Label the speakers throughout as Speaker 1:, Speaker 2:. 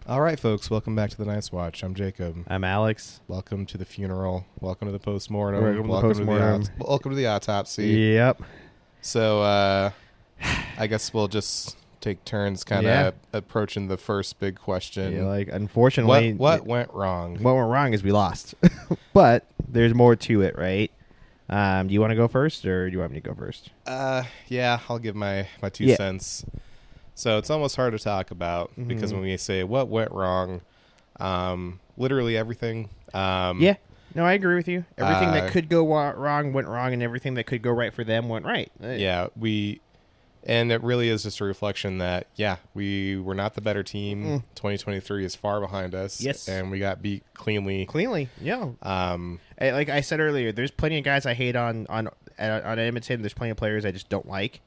Speaker 1: All right, folks, welcome back to the Nice Watch. I'm Jacob.
Speaker 2: I'm Alex.
Speaker 1: Welcome to the funeral. Welcome to the postmortem. Welcome to the autopsy.
Speaker 2: Yep.
Speaker 1: So, I guess we'll just take turns kind of approaching the first big question.
Speaker 2: Yeah, unfortunately...
Speaker 1: What went wrong?
Speaker 2: What went wrong is we lost. But there's more to it, right? Do you want to go first, or do you want me to go first?
Speaker 1: Yeah, I'll give my 2 cents. So it's almost hard to talk about because when we say what went wrong, literally everything.
Speaker 2: Yeah. No, I agree with you. Everything that could go wrong went wrong, and everything that could go right for them went right.
Speaker 1: Yeah, and it really is just a reflection that, we were not the better team. 2023 is far behind us.
Speaker 2: Yes.
Speaker 1: And we got beat cleanly.
Speaker 2: Yeah. Like I said earlier, there's plenty of guys I hate on Edmonton. There's plenty of players I just don't like.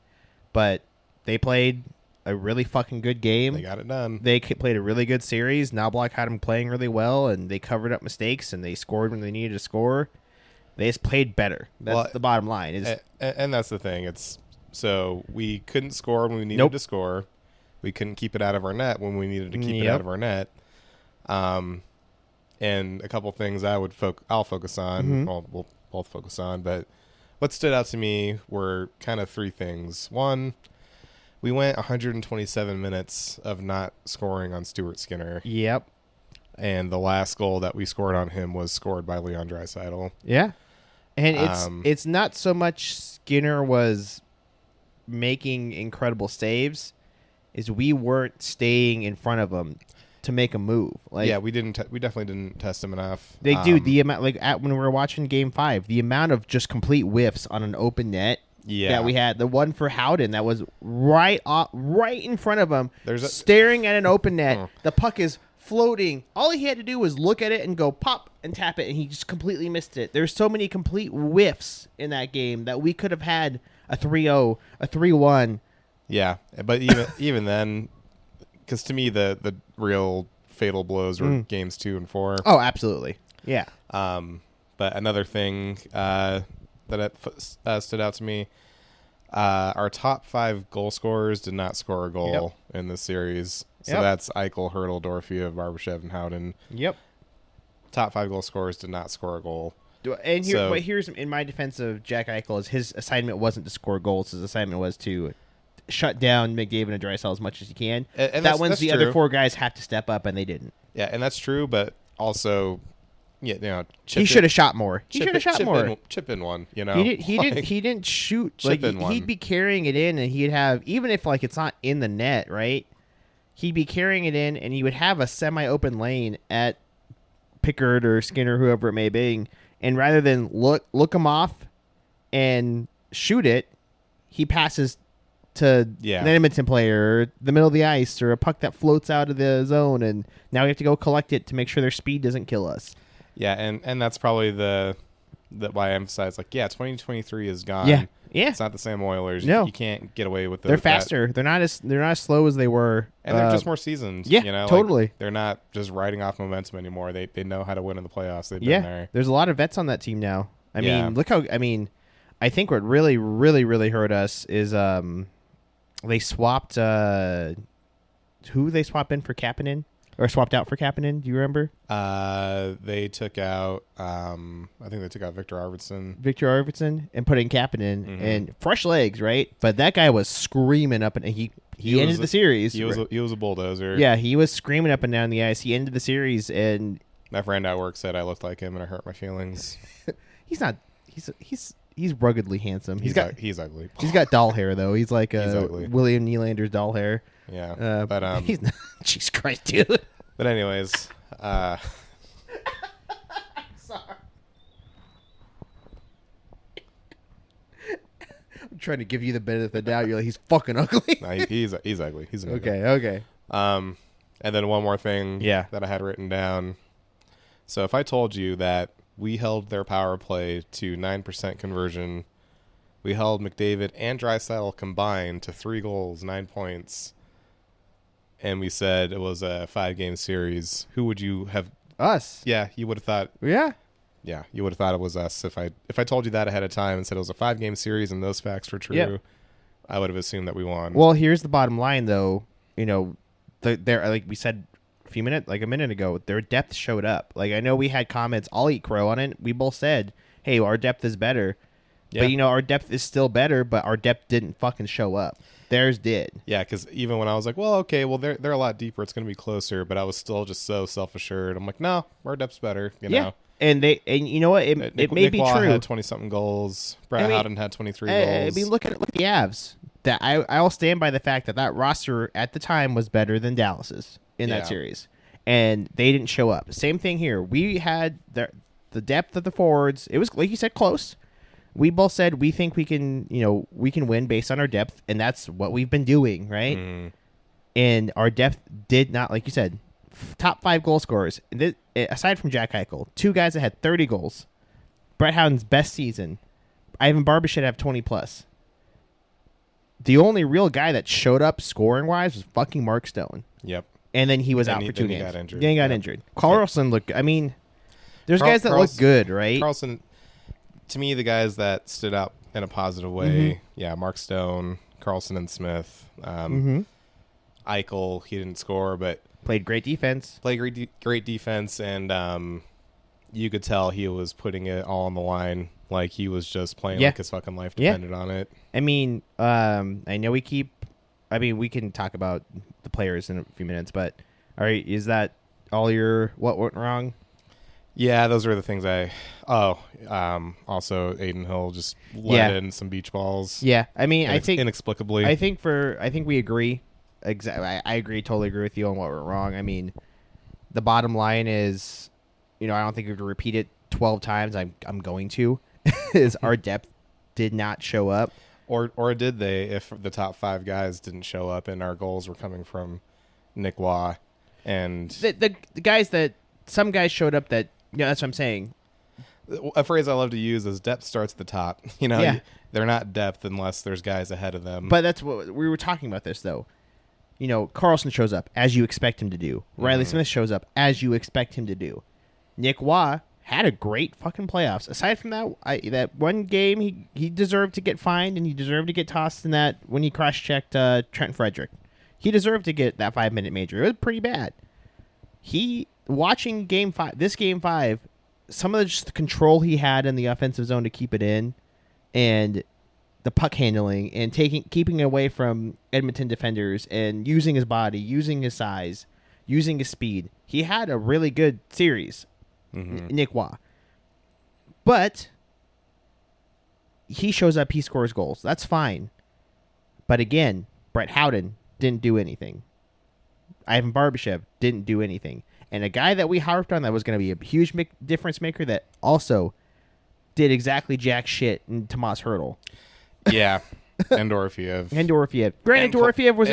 Speaker 2: But they played a really fucking good game.
Speaker 1: They got it done.
Speaker 2: They played a really good series. Knobloch had them playing really well, and they covered up mistakes, and they scored when they needed to score. They just played better. That's the bottom line.
Speaker 1: And that's the thing. So we couldn't score when we needed to score. We couldn't keep it out of our net when we needed to keep it out of our net. And a couple things I'll focus on. Well, we'll both focus on. But what stood out to me were kind of 3 things. One, we went 127 minutes of not scoring on Stuart Skinner.
Speaker 2: Yep.
Speaker 1: And the last goal that we scored on him was scored by Leon Draisaitl.
Speaker 2: Yeah. And it's not so much Skinner was making incredible saves, is we weren't staying in front of him to make a move.
Speaker 1: We definitely didn't test him enough.
Speaker 2: The amount, when we were watching Game 5, the amount of just complete whiffs on an open net. That we had. The one for Howden that was right in front of him, staring at an open net. The puck is floating. All he had to do was look at it and go pop and tap it, and he just completely missed it. There's so many complete whiffs in that game that we could have had a 3-0, a 3-1.
Speaker 1: Yeah, but even then, because to me the real fatal blows were games 2 and 4.
Speaker 2: Oh, absolutely. Yeah.
Speaker 1: But another thing that stood out to me, our top 5 goal scorers did not score a goal in this series. So that's Eichel, Hurdle, Dorofeev, Barbashev, and Howden. Yep. Top 5 goal scorers did not score a goal.
Speaker 2: And here's in my defense of Jack Eichel, is his assignment wasn't to score goals. His assignment was to shut down McDavid and Draisaitl as much as he can. And that one's the other 4 guys have to step up, and they didn't.
Speaker 1: Yeah, and that's true, but also... Yeah,
Speaker 2: he should have shot more. Chip
Speaker 1: in one.
Speaker 2: He didn't shoot. He'd be carrying it in, and he'd have, even if it's not in the net, right? He'd be carrying it in, and he would have a semi-open lane at Pickard or Skinner, whoever it may be, and rather than look him off and shoot it, he passes to an Edmonton player, or the middle of the ice, or a puck that floats out of the zone, and now we have to go collect it to make sure their speed doesn't kill us.
Speaker 1: Yeah, and that's probably the why I emphasize 2023 is gone.
Speaker 2: Yeah.
Speaker 1: It's not the same Oilers.
Speaker 2: No.
Speaker 1: You can't get away with
Speaker 2: They're faster. They're not as slow as they were.
Speaker 1: And they're just more seasoned.
Speaker 2: Yeah, totally.
Speaker 1: They're not just riding off momentum anymore. They know how to win in the playoffs. They've been there.
Speaker 2: There's a lot of vets on that team now. I think what really, really, really hurt us is they swapped who they swapped in for Kapanen? Or swapped out for Kapanen, do you remember?
Speaker 1: They took out, I think they took out Victor Arvidsson
Speaker 2: and put in Kapanen, and fresh legs, right? But that guy was screaming up, and he ended the series.
Speaker 1: He was a bulldozer.
Speaker 2: Yeah, he was screaming up and down the ice. He ended the series, and
Speaker 1: my friend at work said I looked like him, and it hurt my feelings.
Speaker 2: He's not. He's ruggedly handsome. He's
Speaker 1: ugly.
Speaker 2: He's got doll hair though. He's like William Nylander's doll hair.
Speaker 1: Yeah, but
Speaker 2: he's not, Jesus Christ, dude.
Speaker 1: But anyways,
Speaker 2: sorry. I'm trying to give you the benefit of the doubt. You're like, he's fucking ugly.
Speaker 1: No, he's ugly. He's
Speaker 2: okay.
Speaker 1: And then one more thing that I had written down. So if I told you that we held their power play to 9% conversion, we held McDavid and Draisaitl combined to 3 goals, 9 points, and we said it was a 5-game series, who would you have?
Speaker 2: Us.
Speaker 1: Yeah, you would have thought.
Speaker 2: Yeah.
Speaker 1: Yeah, you would have thought it was us. If I told you that ahead of time and said it was a 5-game series and those facts were true, I would have assumed that we won.
Speaker 2: Well, here's the bottom line, though. They're like we said a minute ago, their depth showed up. Like, I know we had comments, I'll eat crow on it. We both said, hey, our depth is better. Yeah. But, our depth is still better, but our depth didn't fucking show up. Theirs did.
Speaker 1: Yeah, because even when I was like, well, okay, well, they're a lot deeper. It's going to be closer. But I was still just so self-assured. I'm like, no, our depth's better, you know?
Speaker 2: And you know what? It may be true.
Speaker 1: Had 20-something goals. Brett Howden had 23 goals.
Speaker 2: I mean, look at the Avs. That I'll stand by the fact that roster at the time was better than Dallas's in that series. And they didn't show up. Same thing here. We had the depth of the forwards. It was, like you said, close. We both said we think we can win based on our depth, and that's what we've been doing, right? Mm. And our depth did not, like you said, top 5 goal scorers. Aside from Jack Eichel, 2 guys that had 30 goals. Brett Howden's best season. Ivan Barber should have 20+. The only real guy that showed up scoring-wise was fucking Mark Stone.
Speaker 1: Yep.
Speaker 2: And then he was out for 2 games.
Speaker 1: He got injured.
Speaker 2: Then he got injured. Carlson looked, I mean, there's guys that look good, right?
Speaker 1: Carlson, to me, the guys that stood out in a positive way, Mark Stone, Carlson and Smith. Eichel, he didn't score, but
Speaker 2: played great defense.
Speaker 1: Great defense, and you could tell he was putting it all on the line. Like, he was just playing like his fucking life depended on it.
Speaker 2: I mean, I know we can talk about the players in a few minutes, but all right, is that all what went wrong?
Speaker 1: Yeah, those were the things also Aiden Hill just let in some beach balls.
Speaker 2: Yeah, I mean, I think
Speaker 1: inexplicably.
Speaker 2: I think we agree. Exactly, I totally agree with you on what went wrong. I mean, the bottom line is, I don't think we have to repeat it 12 times. I'm going to, is our depth did not show up,
Speaker 1: or did they? If the top 5 guys didn't show up and our goals were coming from Nick Waugh and
Speaker 2: the guys that some guys showed up that. Yeah, that's what I'm saying.
Speaker 1: A phrase I love to use is depth starts at the top. They're not depth unless there's guys ahead of them.
Speaker 2: But that's what we were talking about this, though. Carlson shows up as you expect him to do. Riley Smith shows up as you expect him to do. Nick Waugh had a great fucking playoffs. Aside from that, that one game, he deserved to get fined and he deserved to get tossed in that when he cross-checked Trent Frederick. He deserved to get that 5-minute major. It was pretty bad. Watching Game 5, some of the control he had in the offensive zone to keep it in, and the puck handling, and keeping it away from Edmonton defenders, and using his body, using his size, using his speed. He had a really good series, Nick Waugh. But he shows up, he scores goals. That's fine. But again, Brett Howden didn't do anything. Ivan Barbashev didn't do anything. And a guy that we harped on that was going to be a huge difference maker that also did exactly jack shit in Tomas Hertl.
Speaker 1: Yeah. And Dorofiev.
Speaker 2: Granted, Dorofiev was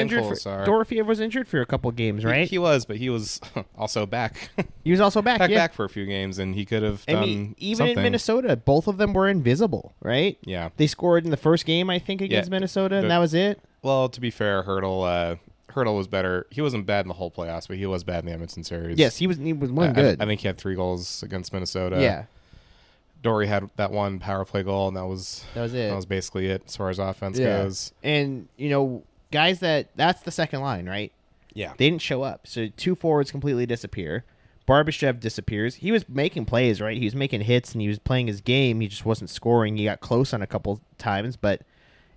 Speaker 2: injured for a couple of games, right?
Speaker 1: He was, but he was also back.
Speaker 2: He was also back,
Speaker 1: back for a few games, and he could have done
Speaker 2: even
Speaker 1: something.
Speaker 2: In Minnesota, both of them were invisible, right?
Speaker 1: Yeah.
Speaker 2: They scored in the first game, I think, against Minnesota, and that was it.
Speaker 1: Well, to be fair, Hertl was better. He wasn't bad in the whole playoffs, but he was bad in the Edmonton series.
Speaker 2: Yes, he was good.
Speaker 1: I think he had 3 goals against Minnesota.
Speaker 2: Yeah.
Speaker 1: Dory had that one power play goal, and that was it. That was basically it as far as offense goes.
Speaker 2: And, guys that's the second line, right?
Speaker 1: Yeah.
Speaker 2: They didn't show up. So 2 forwards completely disappear. Barbashev disappears. He was making plays, right? He was making hits, and he was playing his game. He just wasn't scoring. He got close on a couple times, but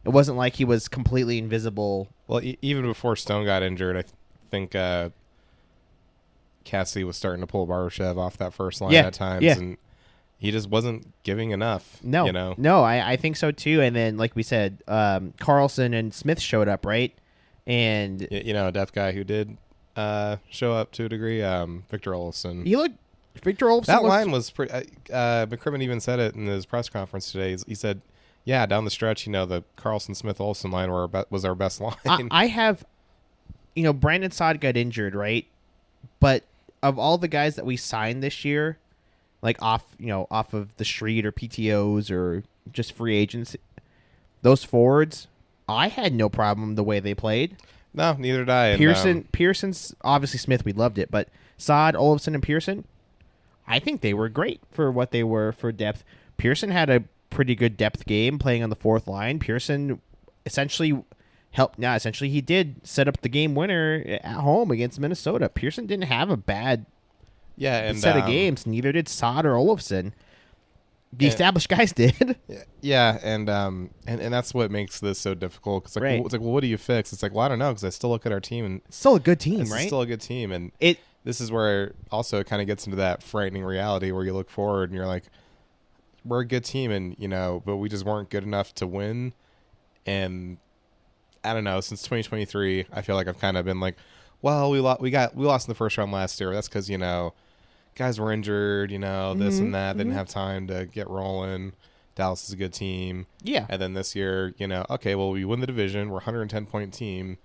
Speaker 2: it wasn't like he was completely invisible.
Speaker 1: Well, even before Stone got injured, I think Cassidy was starting to pull Barbashev off that first line at times, and he just wasn't giving enough.
Speaker 2: No, I think so too. And then, like we said, Carlson and Smith showed up, right? And
Speaker 1: a depth guy who did show up to a degree. Victor Olofsson.
Speaker 2: Victor Olofsson.
Speaker 1: That line was pretty. McCrimmon even said it in his press conference today. He said, "Yeah, down the stretch, the Carlson Smith Olofsson line was our best line."
Speaker 2: I have, Brandon Saad got injured, right? But of all the guys that we signed this year, like off of the street or PTOs or just free agents, those forwards, I had no problem the way they played.
Speaker 1: No, neither did I.
Speaker 2: Pearson's obviously Smith, we loved it, but Saad, Olofsson, and Pearson, I think they were great for what they were for depth. Pearson had a pretty good depth game playing on the 4th line. Pearson essentially helped. Now, essentially, he did set up the game winner at home against Minnesota. Pearson didn't have a bad set of games. Neither did Saad or Olofsson. The established guys did.
Speaker 1: Yeah, and that's what makes this so difficult. Cause
Speaker 2: right.
Speaker 1: It's like, well, what do you fix? It's like, well, I don't know, because I still look at our team and
Speaker 2: it's still a good team, right?
Speaker 1: It's still a good team, and
Speaker 2: it.
Speaker 1: This is where also it kind of gets into that frightening reality where you look forward and you're like, we're a good team, and but we just weren't good enough to win. And I don't know. Since 2023, I feel like I've kind of been like, well, we lost in the first round last year. That's because guys were injured. This and that. Didn't have time to get rolling. Dallas is a good team.
Speaker 2: Yeah.
Speaker 1: And then this year, okay, well, we win the division. We're a 110-point team.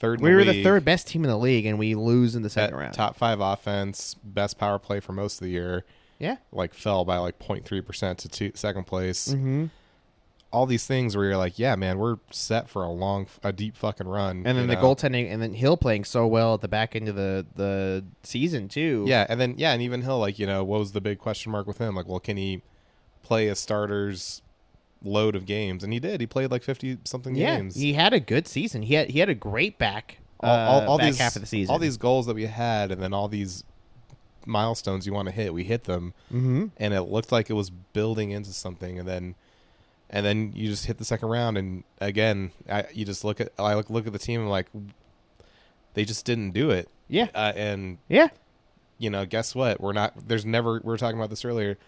Speaker 2: We were the third best team in the league, and we lose in the second round.
Speaker 1: Top 5 offense, best power play for most of the year.
Speaker 2: Yeah.
Speaker 1: Fell by 0.3% to second place.
Speaker 2: Mm-hmm.
Speaker 1: All these things where you're like, yeah, man, we're set for a deep fucking run.
Speaker 2: And then the goaltending, and then Hill playing so well at the back end of the season too.
Speaker 1: Yeah, and even Hill, what was the big question mark with him? Can he play a starter's load of games? And he did. He played 50-something games.
Speaker 2: He had a good season. He had a great back back half of the season.
Speaker 1: All these goals that we had, and then all these milestones you want to hit, we hit them.
Speaker 2: Mm-hmm.
Speaker 1: And it looked like it was building into something, and then you just hit the second round, and again, you just look at the team and they just didn't do it.
Speaker 2: Yeah.
Speaker 1: And guess what? We were talking about this earlier.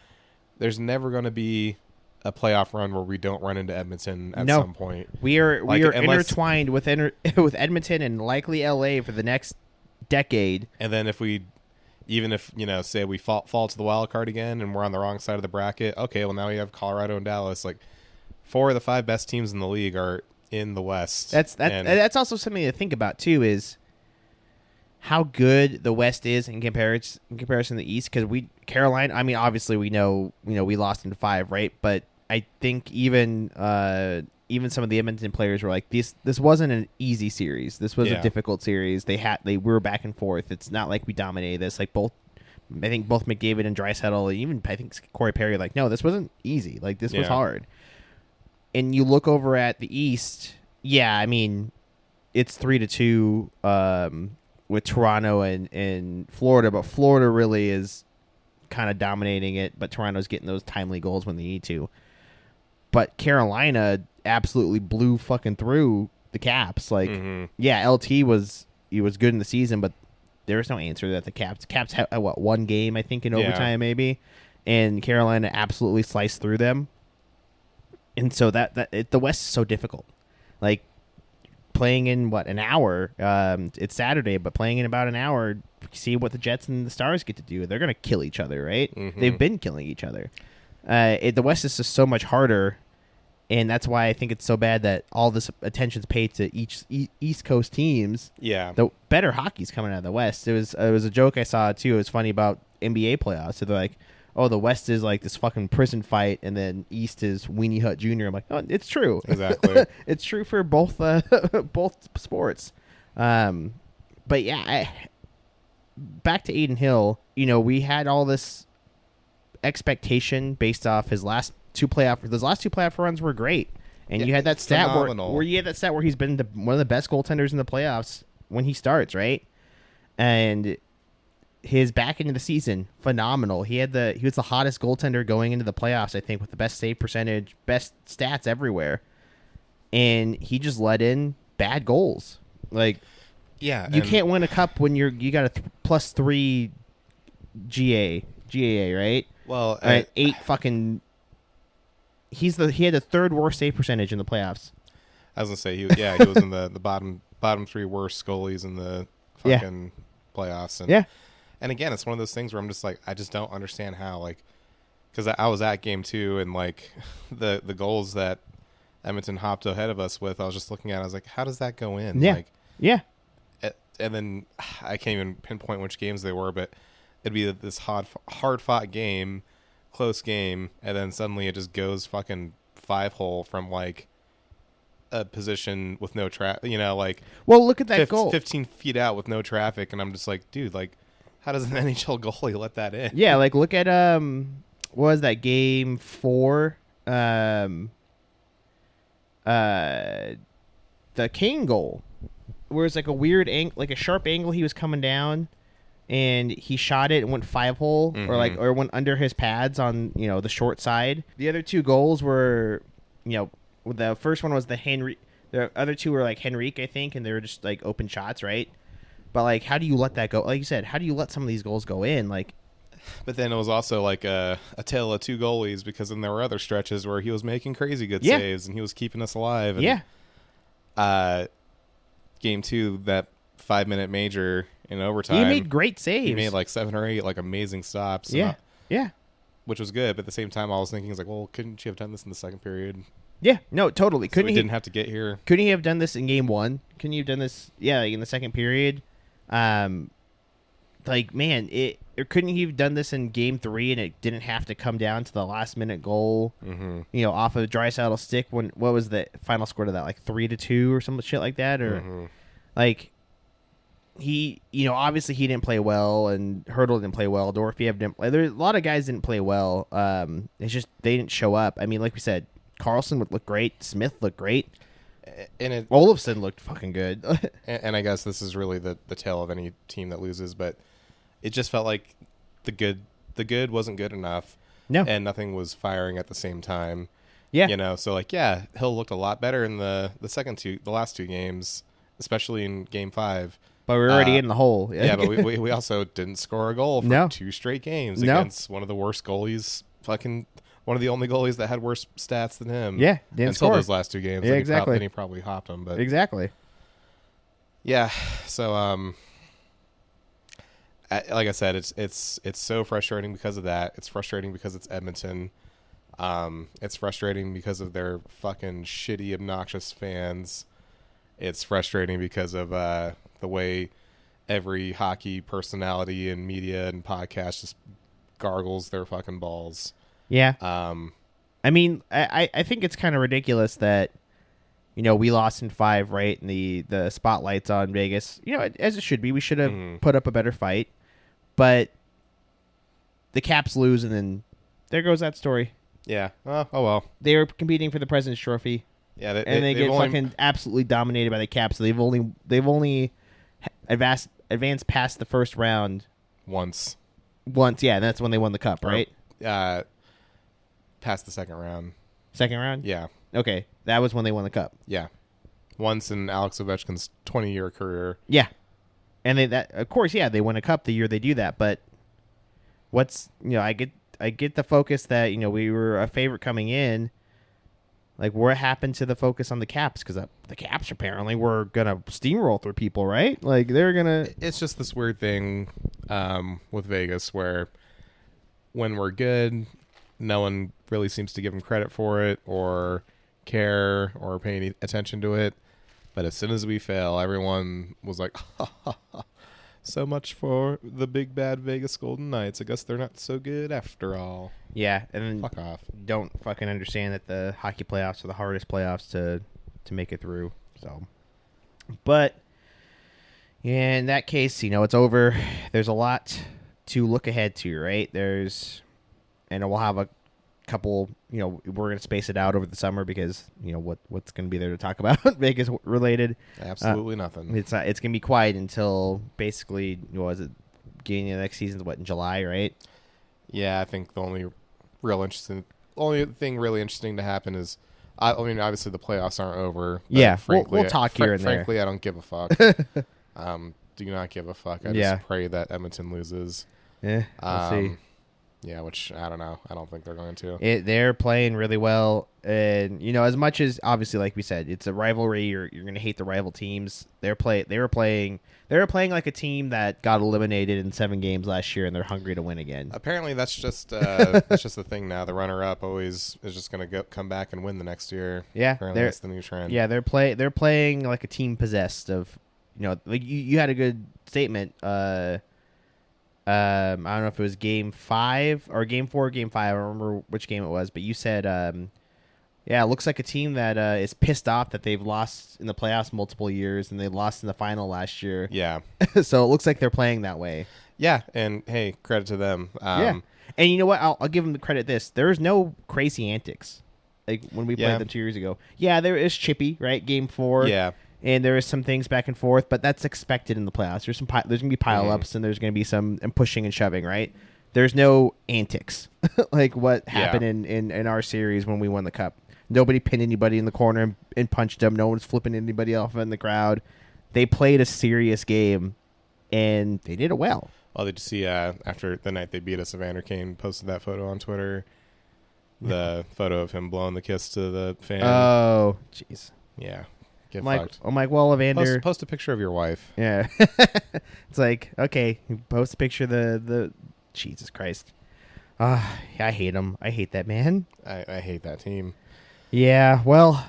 Speaker 1: There's never going to be a playoff run where we don't run into Edmonton at some point.
Speaker 2: We are intertwined with Edmonton and likely LA for the next decade.
Speaker 1: And then if say we fall to the wild card again and we're on the wrong side of the bracket, okay, well now we have Colorado and Dallas. 4 of the 5 best teams in the league are in the West.
Speaker 2: That's also something to think about too, is how good the West is in comparison to the East. Because Carolina, I mean, obviously we know we lost in 5, right? But I think even some of the Edmonton players were like, this wasn't an easy series. This was a difficult series. They were back and forth. It's not like we dominated this. I think both McDavid and Draisaitl, even I think Corey Perry, no, this wasn't easy. This was hard. And you look over at the East, I mean, it's 3-2 with Toronto and Florida, but Florida really is kind of dominating it, but Toronto's getting those timely goals when they need to. But Carolina absolutely blew fucking through the Caps. LT was good in the season, but there was no answer to that. The Caps had one game, I think, in overtime maybe, and Carolina absolutely sliced through them. And so the West is so difficult. Playing in an hour? It's Saturday, but playing in about an hour, see what the Jets and the Stars get to do. They're gonna kill each other, right?
Speaker 1: Mm-hmm.
Speaker 2: They've been killing each other. The West is just so much harder, and that's why I think it's so bad that all this attention's paid to each East Coast teams.
Speaker 1: Yeah,
Speaker 2: the better hockey's coming out of the West. It was a joke I saw too. It was funny about NBA playoffs. So they're like, oh, the West is this fucking prison fight, and then East is Weenie Hut Jr. I'm like, oh, it's true.
Speaker 1: Exactly.
Speaker 2: It's true for both sports. But yeah, back to Adin Hill. We had all this expectation based off his last 2 playoff. Those last 2 playoff runs were great, and you had that stat where he's been one of the best goaltenders in the playoffs when he starts, right? And his back into the season, phenomenal. He was the hottest goaltender going into the playoffs, I think, with the best save percentage, best stats everywhere. And he just let in bad goals. You can't win a cup when you got a +3 GAA, right?
Speaker 1: Well,
Speaker 2: 8 fucking. He had the 3rd worst save percentage in the playoffs.
Speaker 1: I was gonna say he was in the bottom 3 worst goalies in the fucking playoffs. And, and again, it's one of those things where I'm just I just don't understand how, because I was at game 2 and the goals that Edmonton hopped ahead of us with, I was just looking at it, I was like, how does that go in? And then I can't even pinpoint which games they were, but it'd be this hard fought game, close game, and then suddenly it just goes fucking 5-hole from a position with no traffic,
Speaker 2: well, look at that goal
Speaker 1: 15 feet out with no traffic, and I'm just like, dude, how does an NHL goalie let that in?
Speaker 2: Yeah, look at what was that, game 4? the Kane goal, where it's like a weird like a sharp angle. He was coming down, and he shot it and went 5-hole, or went under his pads on the short side. The other two goals were, the first one was the Henry. The other two were like Henrique, I think, and they were just like open shots, right? But like, how do you let that go? Like you said, how do you let some of these goals go in? Like,
Speaker 1: but then it was also like a tale of two goalies, because then there were other stretches where he was making crazy good saves and he was keeping us alive. And, game 2, that 5-minute major in overtime,
Speaker 2: he made great saves.
Speaker 1: He made like 7 or 8 like amazing stops.
Speaker 2: Yeah,
Speaker 1: which was good. But at the same time, I was thinking, like, well, couldn't you have done this in the second period?
Speaker 2: Yeah, no, totally.
Speaker 1: Couldn't he didn't have to get here?
Speaker 2: Couldn't he have done this in game 1? Couldn't you have done this? Yeah, like in the second period. Like, man, or couldn't he have done this in game 3 and it didn't have to come down to the last minute goal? Off of Draisaitl stick. What was the final score to that? Like 3-2 or some shit like that, or like he, obviously he didn't play well, and Hertl didn't play well. Dorofiev didn't play. There, a lot of guys didn't play well. It's just they didn't show up. I mean, like we said, Carlson would look great. Smith looked great.
Speaker 1: And
Speaker 2: Olofsson looked fucking good.
Speaker 1: and I guess this is really the tale of any team that loses, but it just felt like the good wasn't good enough.
Speaker 2: No.
Speaker 1: And nothing was firing at the same time.
Speaker 2: Yeah.
Speaker 1: So like, Hill looked a lot better in the last two games, especially in game 5.
Speaker 2: But we're already in the hole.
Speaker 1: Yeah, but we also didn't score a goal for 2 straight games against one of the worst goalies, one of the only goalies that had worse stats than him.
Speaker 2: Yeah, didn't
Speaker 1: until
Speaker 2: score.
Speaker 1: those last 2 games.
Speaker 2: Yeah, exactly.
Speaker 1: Then he probably hopped him. But
Speaker 2: exactly.
Speaker 1: Yeah. So like I said, it's so frustrating because of that. It's frustrating because it's Edmonton. It's frustrating because of their fucking shitty, obnoxious fans. It's frustrating because of the way every hockey personality and media and podcast just gargles their fucking balls.
Speaker 2: Yeah. I mean, I think it's kind of ridiculous that, we lost in 5, right? And the spotlight's on Vegas, as it should be. We should have put up a better fight. But the Caps lose, and then there goes that story.
Speaker 1: Yeah. Oh well.
Speaker 2: They were competing for the President's Trophy.
Speaker 1: Yeah.
Speaker 2: They get fucking absolutely dominated by the Caps. So they've only advanced past the first round
Speaker 1: once.
Speaker 2: Yeah, and that's when they won the cup, right?
Speaker 1: Past the second round.
Speaker 2: Second round?
Speaker 1: Yeah.
Speaker 2: Okay, that was when they won the cup.
Speaker 1: Yeah. Once in Alex Ovechkin's 20-year career.
Speaker 2: Yeah. And of course, they win a cup the year they do that, but I get the focus that, we were a favorite coming in. Like, what happened to the focus on the Caps? Because the Caps apparently were going to steamroll through people, right? Like, they're going to...
Speaker 1: It's just this weird thing with Vegas where when we're good, no one really seems to give them credit for it or care or pay any attention to it. But as soon as we fail, everyone was like, so much for the big bad Vegas Golden Knights. I guess they're not so good after all.
Speaker 2: Yeah, and then
Speaker 1: fuck off.
Speaker 2: Don't fucking understand that the hockey playoffs are the hardest playoffs to make it through. So, but in that case, it's over. There's a lot to look ahead to, right? And we'll have a couple, we're going to space it out over the summer because, what's going to be there to talk about Vegas related?
Speaker 1: Absolutely nothing.
Speaker 2: It's going to be quiet until basically, beginning of the next season's in July, right?
Speaker 1: Yeah, I think the only thing really interesting to happen is, obviously the playoffs aren't over.
Speaker 2: Yeah, we'll talk here and there.
Speaker 1: Frankly, I don't give a fuck. Do not give a fuck. I just pray that Edmonton loses.
Speaker 2: Yeah, we'll see.
Speaker 1: Yeah, which I don't know. I don't think they're going to.
Speaker 2: They're playing really well, and as much as obviously, like we said, it's a rivalry. You're going to hate the rival teams. They were playing like a team that got eliminated in 7 games last year, and they're hungry to win again.
Speaker 1: Apparently, that's just the thing now. The runner-up always is just going to come back and win the next year.
Speaker 2: Yeah,
Speaker 1: apparently that's the new trend.
Speaker 2: Yeah, they're playing like a team possessed of, like you had a good statement. I don't know if it was game 5 or game 4 or game 5. I don't remember which game it was, but you said, it looks like a team that is pissed off that they've lost in the playoffs multiple years and they lost in the final last year.
Speaker 1: Yeah.
Speaker 2: So it looks like they're playing that way.
Speaker 1: Yeah, and hey, credit to them.
Speaker 2: Yeah. And you know what? I'll give them the credit there is no crazy antics. Like when we played them 2 years ago. Yeah, there is chippy, right? Game 4.
Speaker 1: Yeah.
Speaker 2: And there is some things back and forth, but that's expected in the playoffs. There's going to be pile-ups, and there's going to be some pushing and shoving, right? There's no antics like what happened in our series when we won the cup. Nobody pinned anybody in the corner and punched them. No one's flipping anybody off in the crowd. They played a serious game, and they did it well.
Speaker 1: Well, did you see after the night they beat us, Evander Kane posted that photo on Twitter? The photo of him blowing the kiss to the fan.
Speaker 2: Oh, jeez.
Speaker 1: Yeah. Get
Speaker 2: I'm
Speaker 1: fucked.
Speaker 2: like, well, Evander.
Speaker 1: Post a picture of your wife.
Speaker 2: Yeah. It's like, okay, post a picture of the Jesus Christ. I hate him. I hate that man.
Speaker 1: I hate that team.
Speaker 2: Yeah, well,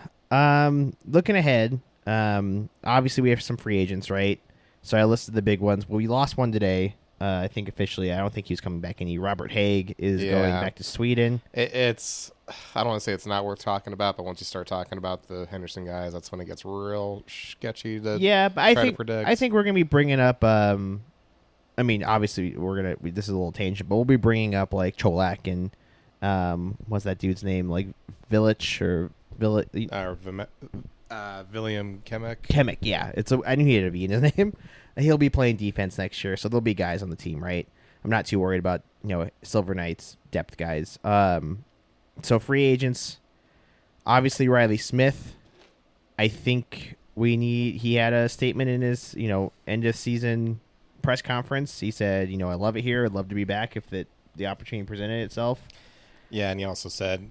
Speaker 2: looking ahead, obviously we have some free agents, right? So I listed the big ones. Well, we lost one today. I think officially, I don't think he's coming back any. Robert Haig is going back to Sweden.
Speaker 1: It's, I don't want to say it's not worth talking about, but once you start talking about the Henderson guys, that's when it gets real sketchy to
Speaker 2: but
Speaker 1: try to predict.
Speaker 2: I think we're going to be bringing up, I mean, obviously, this is a little tangent, but we'll be bringing up, like, Cholak and, what's that dude's name? Like, Village or William Kemek. Kemek, yeah. I knew he had a V in his name. He'll be playing defense next year, so there'll be guys on the team, right? I'm not too worried about, Silver Knights depth guys. So free agents, obviously Riley Smith. I think he had a statement in his, end of season press conference. He said, I love it here. I'd love to be back if the opportunity presented itself.
Speaker 1: Yeah, and he also said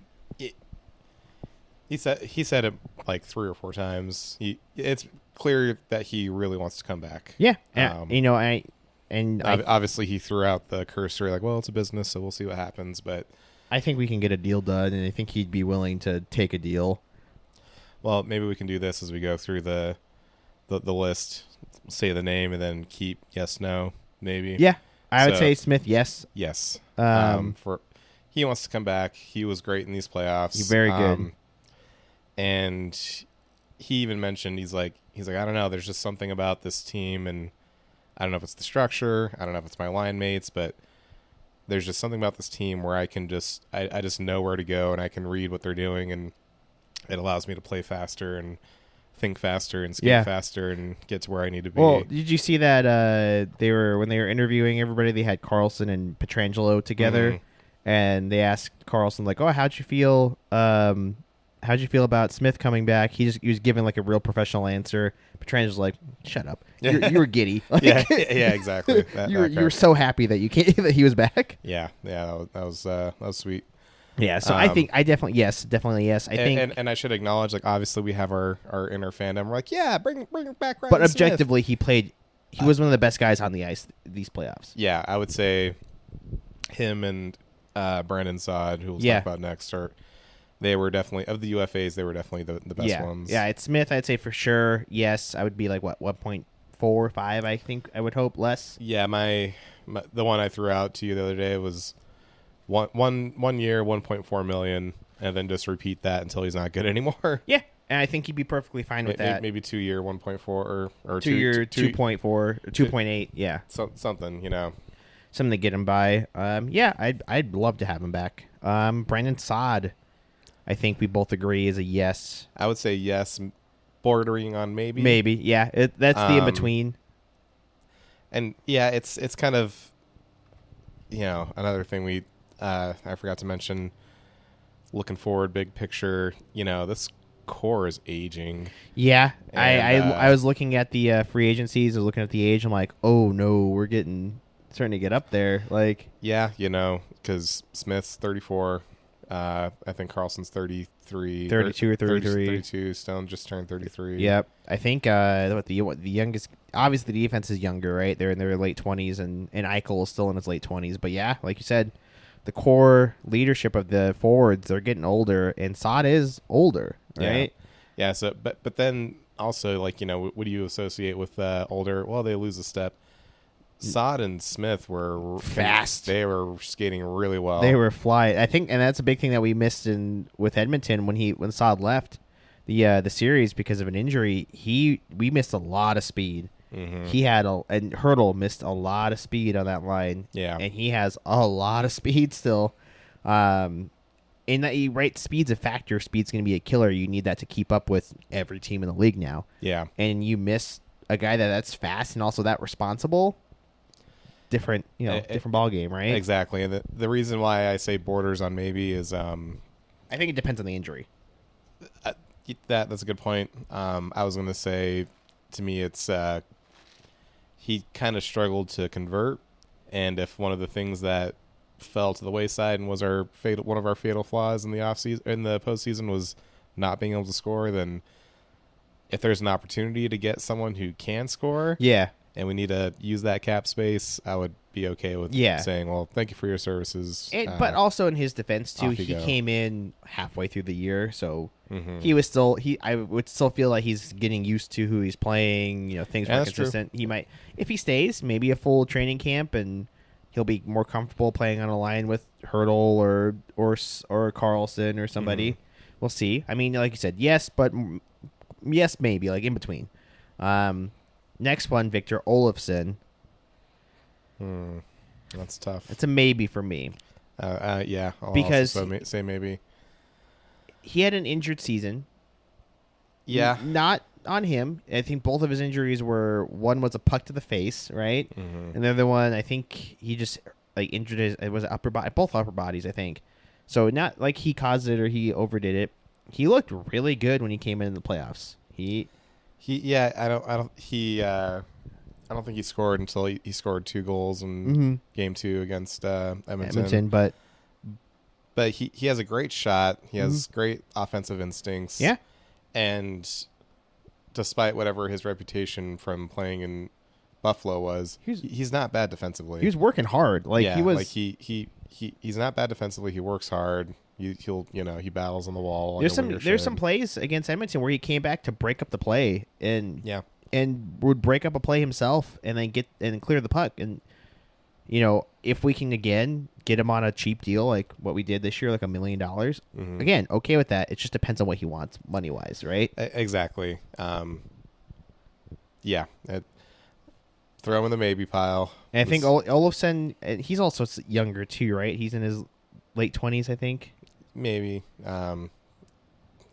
Speaker 1: he said it like 3 or 4 times. It's clear that he really wants to come back.
Speaker 2: Yeah,
Speaker 1: obviously he threw out the cursory like, well, it's a business, so we'll see what happens. But
Speaker 2: I think we can get a deal done, and I think he'd be willing to take a deal.
Speaker 1: Well, maybe we can do this as we go through the list. Say the name and then keep yes, no, maybe.
Speaker 2: Yeah, I would say Smith. Yes.
Speaker 1: Yes. He wants to come back. He was great in these playoffs.
Speaker 2: He's very good.
Speaker 1: And he even mentioned he's like I don't know. There's just something about this team, and I don't know if it's the structure. I don't know if it's my line mates, but there's just something about this team where I can just I just know where to go, and I can read what they're doing, and it allows me to play faster and think faster and skate faster and get to where I need to be.
Speaker 2: Well, did you see that when they were interviewing everybody, they had Carlson and Pietrangelo together, and they asked Carlson like, "Oh, how'd you feel? How'd you feel about Smith coming back?" He was giving like a real professional answer. Petrangelo's like, "Shut up, you were giddy." Like,
Speaker 1: yeah, exactly.
Speaker 2: You were so happy that that he was back.
Speaker 1: Yeah, that was sweet.
Speaker 2: Yeah, so I think definitely yes. I think,
Speaker 1: and I should acknowledge, like, obviously we have our inner fandom. We're like, yeah, bring back Ryan
Speaker 2: But objectively,
Speaker 1: Smith.
Speaker 2: he was one of the best guys on the ice these playoffs.
Speaker 1: Yeah, I would say him and Brandon Saad, who we'll talk about next, they were definitely, of the UFAs, they were definitely the best ones.
Speaker 2: Yeah, it's Smith, I'd say for sure. Yes, I would be like, 1.45, I think, I would hope, less.
Speaker 1: Yeah, the one I threw out to you the other day was one year, 1.4 million, and then just repeat that until he's not good anymore.
Speaker 2: Yeah, and I think he'd be perfectly fine with that.
Speaker 1: Maybe 2 year, 1.4, or
Speaker 2: 2 year, 2.4, 2.8, yeah.
Speaker 1: Something,
Speaker 2: Something to get him by. I'd love to have him back. Brandon Saad, I think we both agree is a yes.
Speaker 1: I would say yes, bordering on maybe.
Speaker 2: Maybe, yeah. That's the in-between.
Speaker 1: And, yeah, it's kind of, another thing I forgot to mention, looking forward, big picture, this core is aging.
Speaker 2: Yeah, and, I was looking at the free agencies. I was looking at the age. I'm like, oh, no, we're starting to get up there. Like,
Speaker 1: yeah, because Smith's 34. I think Carlson's 33.
Speaker 2: 32 or 33.
Speaker 1: 32. Stone just turned 33.
Speaker 2: Yep. I think the youngest, obviously the defense is younger, right? They're in their late 20s, and Eichel is still in his late 20s. But yeah, like you said, the core leadership of the forwards, they're getting older, and Saad is older, right?
Speaker 1: Yeah. So, but then also, like, what do you associate with older? Well, they lose a step. Saad and Smith were
Speaker 2: fast.
Speaker 1: They were skating really well.
Speaker 2: They were flying. I think, and that's a big thing that we missed with Edmonton when Saad left the series because of an injury. We missed a lot of speed.
Speaker 1: Mm-hmm.
Speaker 2: He had and Hurdle missed a lot of speed on that line.
Speaker 1: Yeah,
Speaker 2: and he has a lot of speed still. And And that, right, speed's a factor. Speed's going to be a killer. You need that to keep up with every team in the league now.
Speaker 1: Yeah.
Speaker 2: And you miss a guy that's fast and also that responsible. Different ball game, right?
Speaker 1: Exactly. And the reason why I say borders on maybe is
Speaker 2: I think it depends on the injury.
Speaker 1: That's a good point. I was going to say, to me, it's he kind of struggled to convert, and if one of the things that fell to the wayside and was one of our fatal flaws in the postseason was not being able to score, then if there's an opportunity to get someone who can score, and we need to use that cap space, I would be okay with saying, well, thank you for your services.
Speaker 2: But also in his defense too, he came in halfway through the year, so he was still I would still feel like he's getting used to who he's playing. Things were consistent. True. He might, if he stays, maybe a full training camp, and he'll be more comfortable playing on a line with Hurdle or Carlson or somebody. We'll see. I mean, like you said, yes, but yes, maybe, like in between. Next one, Victor Olofsson.
Speaker 1: That's tough.
Speaker 2: It's a maybe for me.
Speaker 1: Yeah, I'll
Speaker 2: because
Speaker 1: also say maybe.
Speaker 2: He had an injured season.
Speaker 1: Yeah.
Speaker 2: Not on him. I think both of his injuries were, one was a puck to the face, right? And the other one, I think he just injured his upper body, both upper bodies, I think. So not like he caused it or he overdid it. He looked really good when he came in the playoffs. I don't think he scored until he scored 2 goals in game 2 against Edmonton. But he has a great shot. He has great offensive instincts. Yeah.
Speaker 1: And despite whatever his reputation from playing in Buffalo was, he's not bad defensively.
Speaker 2: He was working hard.
Speaker 1: He's not bad defensively. He works hard. He battles on the wall.
Speaker 2: There's some plays against Edmonton where he came back to break up the play and would break up a play himself and then clear the puck. And if we can again get him on a cheap deal like what we did this year, like $1 million, again, okay with that. It just depends on what he wants money wise, right?
Speaker 1: Exactly. Throw him in the maybe pile.
Speaker 2: And I think Olofsson, he's also younger too, right? He's in his late 20s, I think.
Speaker 1: Maybe. I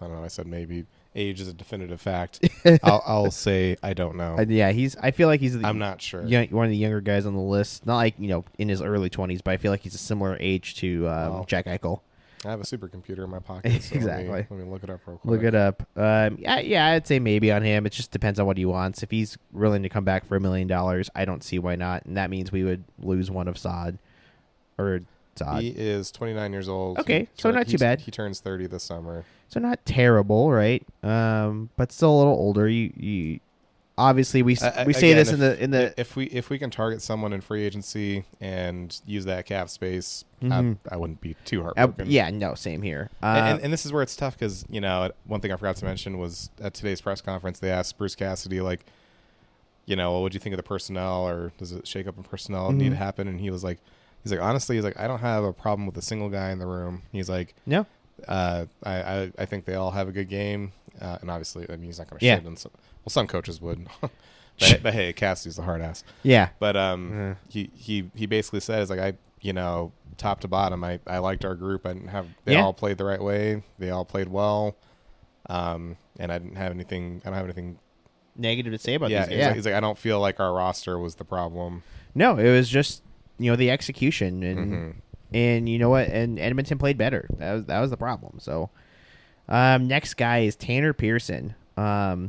Speaker 1: don't know. I said maybe. Age is a definitive fact. I'll say I don't know.
Speaker 2: I feel like
Speaker 1: I'm not sure.
Speaker 2: One of the younger guys on the list. Not like in his early 20s, but I feel like he's a similar age to Jack Eichel.
Speaker 1: I have a supercomputer in my pocket. So
Speaker 2: exactly.
Speaker 1: Let me look it up real quick.
Speaker 2: Look it up. I'd say maybe on him. It just depends on what he wants. If he's willing to come back for $1 million, I don't see why not. And that means we would lose one of Saad.
Speaker 1: He is 29 years old.
Speaker 2: Okay, so not too bad.
Speaker 1: He turns 30 this summer.
Speaker 2: So not terrible, right? But still a little older. You obviously we say again, this in the
Speaker 1: if we can target someone in free agency and use that cap space, I wouldn't be too heartbroken.
Speaker 2: Same here.
Speaker 1: And this is where it's tough because one thing I forgot to mention was at today's press conference they asked Bruce Cassidy what do you think of the personnel, or does it shake up in personnel need to happen? And he's like honestly, I don't have a problem with a single guy in the room. He's like,
Speaker 2: no.
Speaker 1: I think they all have a good game, and obviously, I mean, he's not going to shit them. Well, some coaches would, but hey, Cassidy's the hard ass.
Speaker 2: Yeah.
Speaker 1: But he basically says top to bottom, I liked our group. They all played the right way. They all played well, and I don't have anything
Speaker 2: negative to say about these.
Speaker 1: He's like, I don't feel like our roster was the problem.
Speaker 2: No, it was just the execution and you know what? And Edmonton played better. That was the problem. So, next guy is Tanner Pearson. I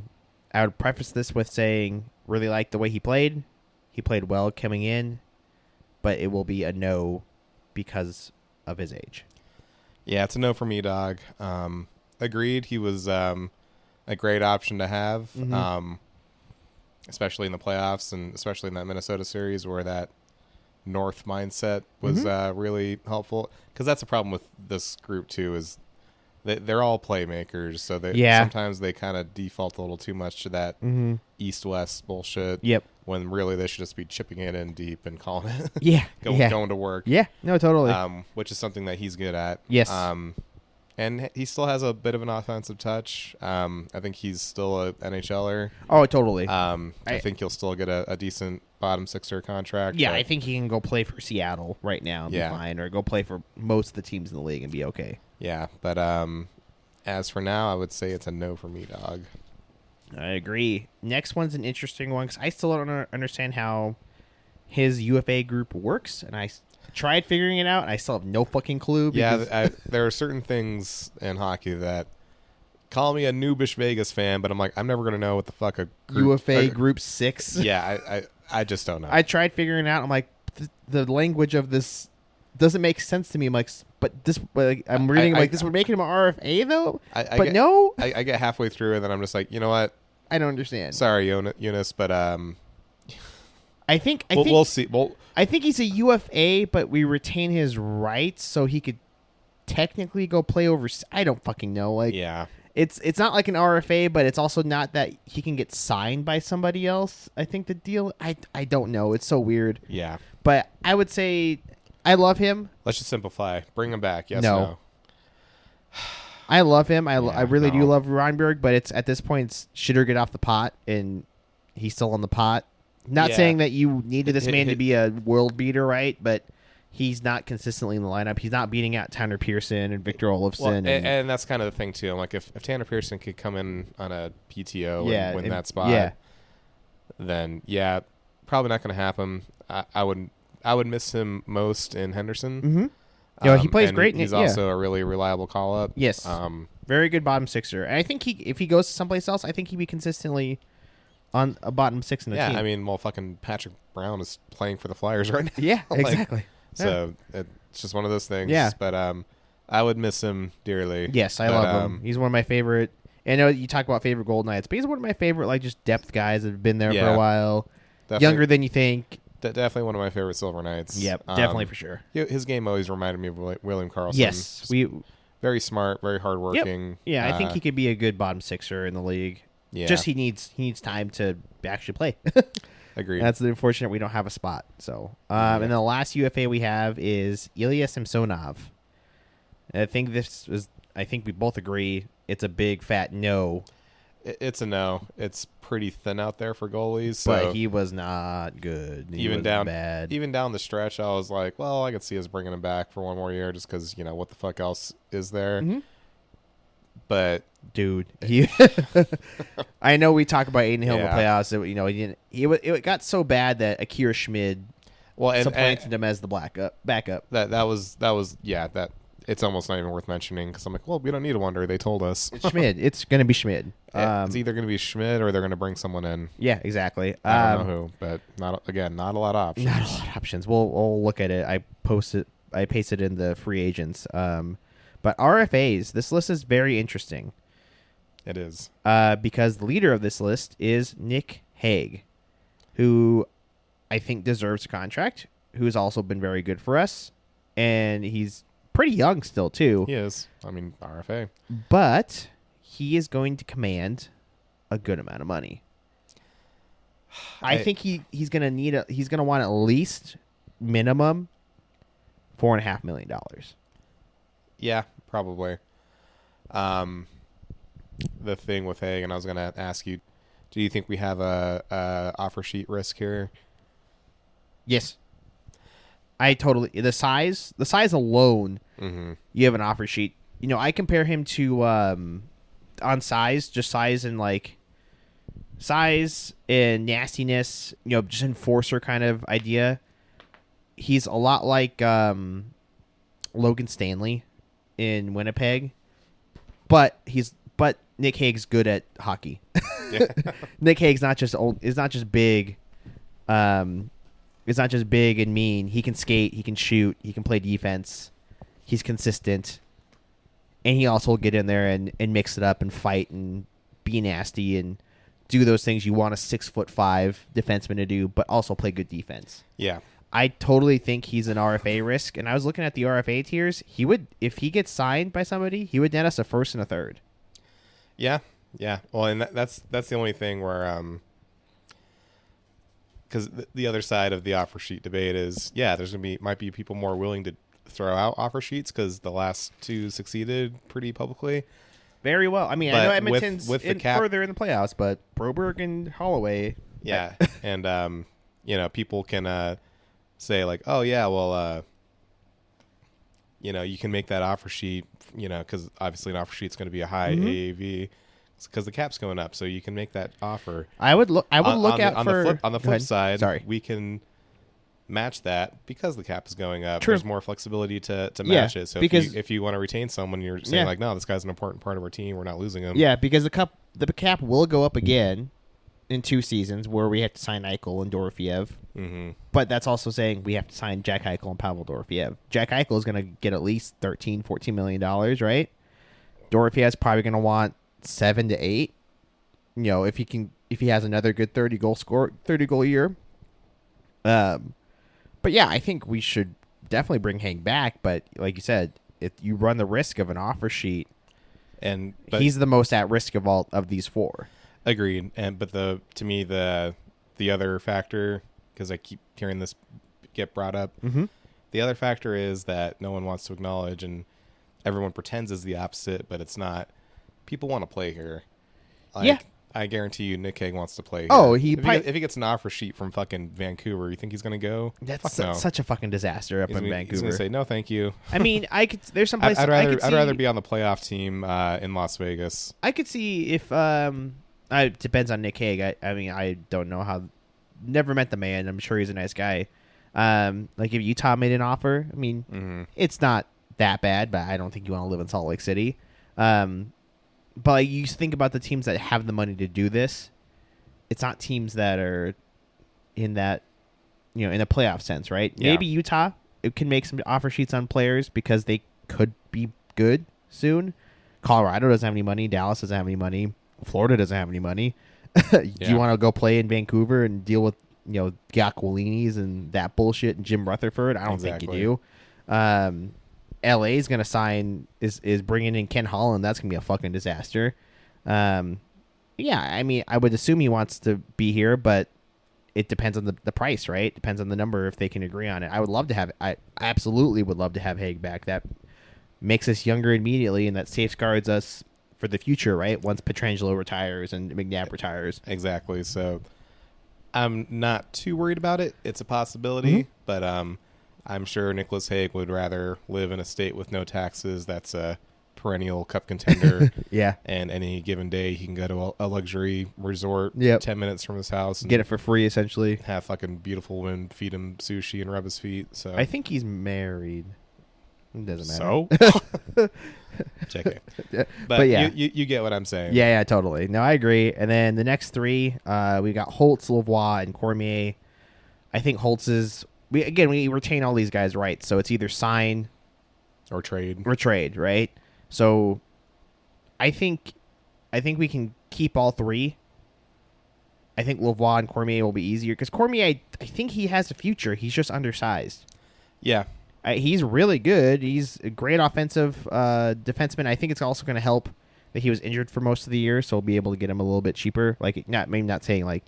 Speaker 2: would preface this with saying really liked the way he played. He played well coming in, but it will be a no because of his age.
Speaker 1: Yeah, it's a no for me, dog. Agreed. He was a great option to have, especially in the playoffs and especially in that Minnesota series where that North mindset was really helpful, because that's a problem with this group too, is they're all playmakers, so sometimes they kind of default a little too much to that east-west bullshit.
Speaker 2: Yep.
Speaker 1: When really they should just be chipping it in deep and calling it. Going to work.
Speaker 2: Yeah, no, totally.
Speaker 1: Which is something that he's good at.
Speaker 2: Yes.
Speaker 1: And he still has a bit of an offensive touch. I think he's still a NHLer.
Speaker 2: Oh, totally.
Speaker 1: I think he'll still get a decent bottom sixer contract.
Speaker 2: Yeah, I think he can go play for Seattle right now and be fine, or go play for most of the teams in the league and be okay.
Speaker 1: Yeah, but as for now, I would say it's a no for me, dog.
Speaker 2: I agree. Next one's an interesting one because I still don't understand how his UFA group works, and I tried figuring it out, and I still have no fucking clue.
Speaker 1: Yeah, there are certain things in hockey that call me a noobish Vegas fan, but I'm like, I'm never going to know what the fuck a group,
Speaker 2: UFA Group 6.
Speaker 1: Yeah, I just don't know.
Speaker 2: I tried figuring it out. I'm like, the language of this doesn't make sense to me. I'm like, but this, I'm reading this would make him an RFA though. No.
Speaker 1: I get halfway through and then I'm just like, you know what?
Speaker 2: I don't understand.
Speaker 1: Sorry, Eunice, but
Speaker 2: I think
Speaker 1: we'll see.
Speaker 2: I think he's a UFA, but we retain his rights so he could technically go play overseas. I don't fucking know. Like,
Speaker 1: yeah,
Speaker 2: it's not like an RFA, but it's also not that he can get signed by somebody else. I think the deal. I don't know. It's so weird.
Speaker 1: Yeah,
Speaker 2: but I would say I love him.
Speaker 1: Let's just simplify. Bring him back. Yes. No.
Speaker 2: I love him. I really do love Reinberg, but it's at this point, it's shit or get off the pot, and he's still on the pot. Not saying that you needed this man to be a world beater, right? But he's not consistently in the lineup. He's not beating out Tanner Pearson and Victor Olofsson.
Speaker 1: Well, and that's kind of the thing, too. I'm like, if Tanner Pearson could come in on a PTO and win that spot, then, probably not going to happen. I would miss him most in Henderson.
Speaker 2: Mm-hmm. He plays great.
Speaker 1: He's also a really reliable call-up.
Speaker 2: Yes. Very good bottom sixer. And I think if he goes to someplace else, I think he'd be consistently on a bottom six in the team.
Speaker 1: Yeah, I mean, fucking Patrick Brown is playing for the Flyers right now.
Speaker 2: Yeah, exactly.
Speaker 1: So it's just one of those things.
Speaker 2: Yeah.
Speaker 1: But I would miss him dearly.
Speaker 2: Yes, I love him. He's one of my favorite. I know you talk about favorite Golden Knights, but he's one of my favorite, just depth guys that have been there for a while. Definitely. Younger than you think.
Speaker 1: Definitely one of my favorite Silver Knights.
Speaker 2: Yep, definitely for sure.
Speaker 1: His game always reminded me of William Karlsson.
Speaker 2: Yes,
Speaker 1: very smart, very hardworking.
Speaker 2: Yep. Yeah, I think he could be a good bottom sixer in the league. Yeah, just he needs time to actually play.
Speaker 1: Agreed.
Speaker 2: That's unfortunate we don't have a spot. So, and the last UFA we have is Ilya Samsonov. And I think we both agree it's a big fat no.
Speaker 1: It's a no. It's pretty thin out there for goalies. So
Speaker 2: but he was not good. Even
Speaker 1: down the stretch, I was like, well, I could see us bringing him back for one more year just because, what the fuck else is there?
Speaker 2: Mm-hmm.
Speaker 1: But
Speaker 2: dude, I know we talk about Aiden Hill in the playoffs. It got so bad that Akira Schmid supplanted him as the backup.
Speaker 1: That it's almost not even worth mentioning because I'm like, well, we don't need a wonder. They told us.
Speaker 2: It's Schmid. It's going to be Schmid.
Speaker 1: It's either going to be Schmid or they're going to bring someone in.
Speaker 2: Yeah, exactly.
Speaker 1: I don't know who, but not a lot of options.
Speaker 2: Not a lot of options. We'll look at it. I pasted in the free agents. But RFAs, this list is very interesting.
Speaker 1: It is.
Speaker 2: Because the leader of this list is Nick Hague, who I think deserves a contract, who has also been very good for us. And he's pretty young still, too.
Speaker 1: He is. I mean, RFA.
Speaker 2: But he is going to command a good amount of money. I think he's going to want at least minimum $4.5 million.
Speaker 1: Yeah, probably. The thing with Hague, I was going to ask you, do you think we have a offer sheet risk here?
Speaker 2: Yes. The size alone,
Speaker 1: mm-hmm.
Speaker 2: You have an offer sheet. I compare him to on size, just size and size and nastiness, just enforcer kind of idea. He's a lot like Logan Stanley in Winnipeg, but Nick Hague's good at hockey. Yeah. Nick Hague's not just old. Is not just big. It's not just big and mean. He can skate. He can shoot. He can play defense. He's consistent, and he also will get in there and mix it up and fight and be nasty and do those things you want a 6'5" defenseman to do, but also play good defense.
Speaker 1: Yeah.
Speaker 2: I totally think he's an RFA risk, and I was looking at the RFA tiers. He would, if he gets signed by somebody, he would net us a first and a third.
Speaker 1: Yeah. Well, and that's the only thing where because the other side of the offer sheet debate is there's might be people more willing to throw out offer sheets because the last two succeeded pretty publicly.
Speaker 2: Very well. I mean, I know Edmonton's further in the playoffs, but Broberg and Holloway.
Speaker 1: Yeah, and people can say like, oh yeah, well, you can make that offer sheet, because obviously an offer sheet's going to be a high AAV because the cap's going up. So you can make that offer.
Speaker 2: I would look out for
Speaker 1: on the flip side.
Speaker 2: Sorry.
Speaker 1: We can match that because the cap is going up.
Speaker 2: True.
Speaker 1: There's more flexibility to match it. So
Speaker 2: because
Speaker 1: if you want to retain someone, you're saying like, no, this guy's an important part of our team. We're not losing him.
Speaker 2: Yeah, because the cap will go up again in 2 seasons where we have to sign Eichel and Dorofiev.
Speaker 1: Mm-hmm.
Speaker 2: But that's also saying we have to sign Jack Eichel and Pavel Dorofiev. Jack Eichel is going to get at least $13-14 million, right? Dorofiev's probably going to want 7 to 8. If he has another good 30 goal year. But yeah, I think we should definitely bring Hank back. But like you said, if you run the risk of an offer sheet, but he's the most at risk of all of these 4.
Speaker 1: Agreed. But to me the other factor, because I keep hearing this get brought up, the other factor is that no one wants to acknowledge, and everyone pretends is the opposite, but it's not. People want to play here. I guarantee you, Nick Hague wants to play here.
Speaker 2: Oh,
Speaker 1: if he gets an offer sheet from fucking Vancouver, you think he's going to go?
Speaker 2: That's such a fucking disaster up in Vancouver.
Speaker 1: He's going to say no, thank you.
Speaker 2: I mean, there's some places
Speaker 1: I'd rather be on the playoff team in Las Vegas.
Speaker 2: I could see if it depends on Nick Hague. I mean, I don't know how. Never met the man. I'm sure he's a nice guy. Like if Utah made an offer, I mean, it's not that bad, but I don't think you want to live in Salt Lake City. But you think about the teams that have the money to do this. It's not teams that are in that, in a playoff sense, right? Yeah. Maybe Utah can make some offer sheets on players because they could be good soon. Colorado doesn't have any money. Dallas doesn't have any money. Florida doesn't have any money. Do you want to go play in Vancouver and deal with Giacolinis and that bullshit and Jim Rutherford? I don't think you do. LA is going to sign is bringing in Ken Holland. That's going to be a fucking disaster. Yeah, I mean, I would assume he wants to be here, but it depends on the price, right? Depends on the number if they can agree on it. I absolutely would love to have Hague back. That makes us younger immediately, and that safeguards us for the future, right? Once Pietrangelo retires and McNabb retires.
Speaker 1: Exactly. So I'm not too worried about it. It's a possibility, but I'm sure Nicholas Hague would rather live in a state with no taxes that's a perennial cup contender.
Speaker 2: Yeah.
Speaker 1: And any given day he can go to a luxury resort 10 minutes from his house. And
Speaker 2: get it for free, essentially.
Speaker 1: Have fucking beautiful women feed him sushi and rub his feet. So
Speaker 2: I think he's married. It doesn't
Speaker 1: matter. So? JK. But yeah. You get what I'm saying.
Speaker 2: Yeah, totally. No, I agree. And then the next 3, we got Holtz, Lavoie, and Cormier. I think Holtz is... We retain all these guys, right? So it's either sign...
Speaker 1: Or trade,
Speaker 2: right? So I think we can keep all 3. I think Lavoie and Cormier will be easier. Because Cormier, I think he has a future. He's just undersized.
Speaker 1: Yeah.
Speaker 2: He's really good. He's a great offensive defenseman. I think it's also going to help that he was injured for most of the year, so we'll be able to get him a little bit cheaper. Like, not saying like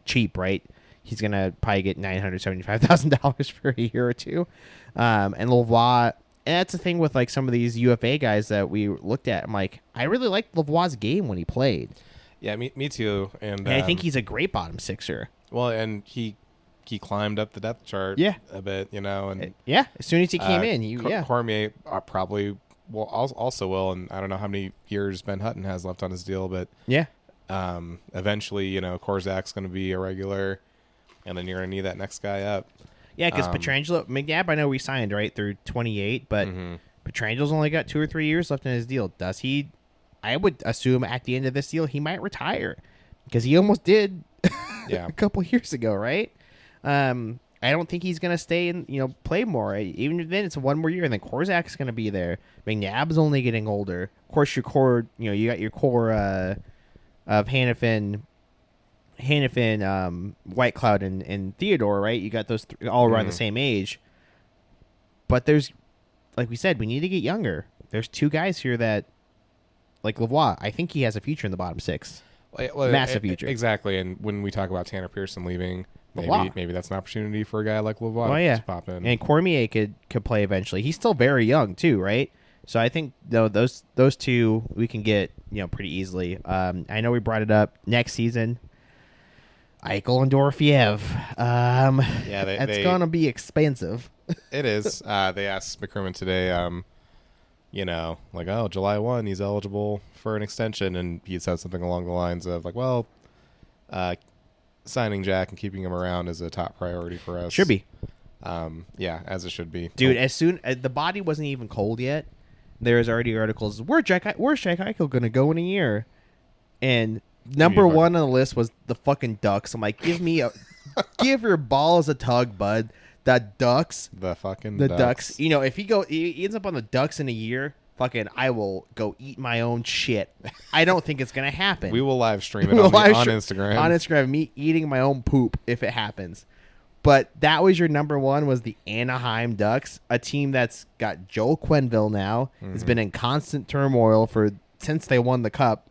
Speaker 2: cheap, right? He's going to probably get $975,000 for a year or 2. And Lavoie, and that's the thing with like some of these UFA guys that we looked at. I'm like, I really liked Lavoie's game when he played.
Speaker 1: Yeah, me too. And
Speaker 2: I think he's a great bottom sixer.
Speaker 1: Well, and he climbed up the depth chart a bit, and
Speaker 2: as soon as he came in,
Speaker 1: Cormier probably also will, and I don't know how many years Ben Hutton has left on his deal, but eventually, Korzak's going to be a regular, and then you're going to need that next guy up.
Speaker 2: Yeah, because Pietrangelo, McNabb, I know we signed right through 28, but Pietrangelo's only got 2 or 3 years left in his deal. Does he? I would assume at the end of this deal he might retire because he almost did a couple years ago, right? I don't think he's going to stay and, play more. Even then, it's 1 more year, and then Korzak's going to be there. McNabb's only getting older. Of course, your core, you got your core of Hannafin, White Cloud, and Theodore, right? You got those all around the same age. But there's, like we said, we need to get younger. There's 2 guys here that, like Lavoie, I think he has a future in the bottom 6. Massive future.
Speaker 1: Exactly, and when we talk about Tanner Pearson leaving... Maybe that's an opportunity for a guy like Lavoie to pop in.
Speaker 2: And Cormier could play eventually. He's still very young too, right? So I think those 2 we can get pretty easily. I know we brought it up next season. Eichel and Dorofiev.
Speaker 1: Yeah,
Speaker 2: that's gonna be expensive.
Speaker 1: It is. They asked McCrimmon today, like, oh, July 1, he's eligible for an extension, and he said something along the lines of like, well, signing Jack and keeping him around is a top priority for us.
Speaker 2: Should be.
Speaker 1: Yeah, as it should be.
Speaker 2: Dude, as soon as the body wasn't even cold yet, there's already articles. Where's Jack Eichel gonna go in a year? And number one on the list was the fucking Ducks. I'm like, give your balls a tug, bud. The Ducks.
Speaker 1: The fucking
Speaker 2: Ducks. You know, if he ends up on the Ducks in a year, fucking, I will go eat my own shit. I don't think it's gonna happen.
Speaker 1: We will live stream it on Instagram.
Speaker 2: On Instagram, me eating my own poop if it happens. But that was your number one, was the Anaheim Ducks, a team that's got Joel Quenneville now. Mm-hmm. Has been in constant turmoil since they won the Cup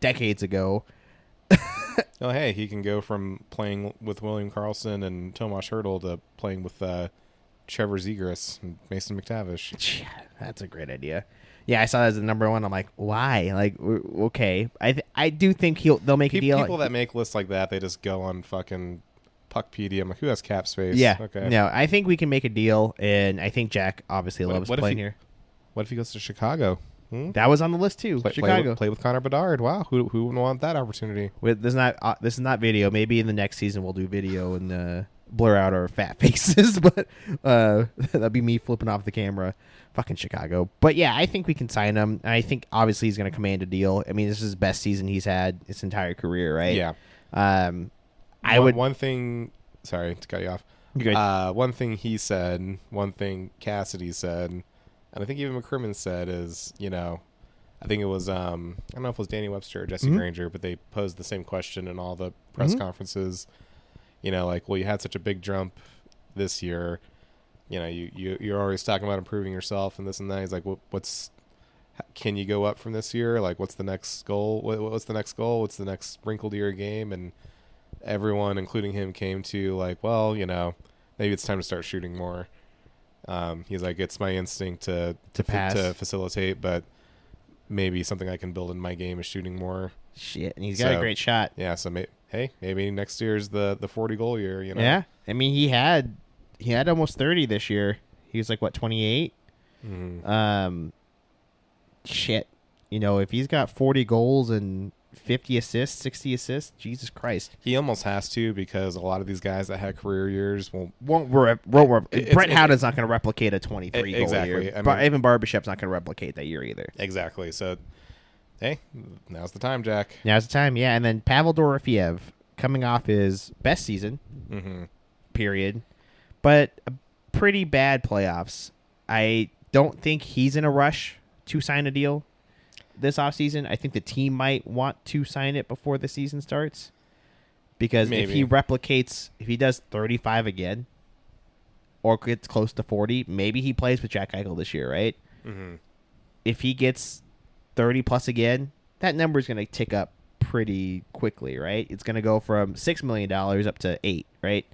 Speaker 2: decades ago.
Speaker 1: Oh, hey, he can go from playing with William Karlsson and Tomas Hertl to playing with Trevor Zegras and Mason McTavish.
Speaker 2: Yeah, that's a great idea. Yeah, I saw that as the number one. I'm like, why? Like, okay. I do think they'll make a deal.
Speaker 1: People that make lists like that, they just go on fucking Puckpedia. I'm like, who has cap space?
Speaker 2: Yeah.
Speaker 1: Okay.
Speaker 2: No, I think we can make a deal, and I think Jack obviously loves playing here.
Speaker 1: What if he goes to Chicago?
Speaker 2: That was on the list too. Chicago.
Speaker 1: Play with Connor Bedard. Wow, who wouldn't want that opportunity?
Speaker 2: This is not video. Maybe in the next season we'll do video and blur out our fat faces, but that'd be me flipping off the camera. Fucking Chicago. But yeah, I think we can sign him. And I think obviously he's going to command a deal. I mean, this is his best season he's had his entire career, right?
Speaker 1: Yeah. One thing. Sorry to cut you off.
Speaker 2: Good.
Speaker 1: One thing he said. One thing Cassidy said. And I think even McCrimmon said is, I think it was, I don't know if it was Danny Webster or Jesse Granger, but they posed the same question in all the press conferences. Like, well, you had such a big jump this year. You're always talking about improving yourself and this and that. He's like, can you go up from this year? Like, what's the next goal? What's the next goal? What's the next sprinkle to your game? And everyone, including him, came to like, well, maybe it's time to start shooting more. He's like, it's my instinct to
Speaker 2: pass,
Speaker 1: to facilitate, but maybe something I can build in my game is shooting more.
Speaker 2: Shit, and he's got a great shot.
Speaker 1: Yeah, so maybe next year's the 40 goal year.
Speaker 2: Yeah, I mean he had almost 30 this year. He was like 28. Mm-hmm. Shit, if he's got 40 goals and 50 assists, 60 assists, Jesus Christ.
Speaker 1: He almost has to, because a lot of these guys that had career years
Speaker 2: won't Brett Howden's not going to replicate a 23 goal
Speaker 1: exactly.
Speaker 2: year. But Evan Barbashev's not going to replicate that year either.
Speaker 1: Exactly. So, hey, now's the time, Jack.
Speaker 2: Now's the time, yeah. And then Pavel Dorofiev, coming off his best season, period, but pretty bad playoffs. I don't think he's in a rush to sign a deal this offseason. I think the team might want to sign it before the season starts, because if he does 35 again or gets close to 40, maybe he plays with Jack Eichel this year, right? Mm-hmm. If he gets 30 plus again, that number is going to tick up pretty quickly, right? It's going to go from $6 million up to $8 million, right?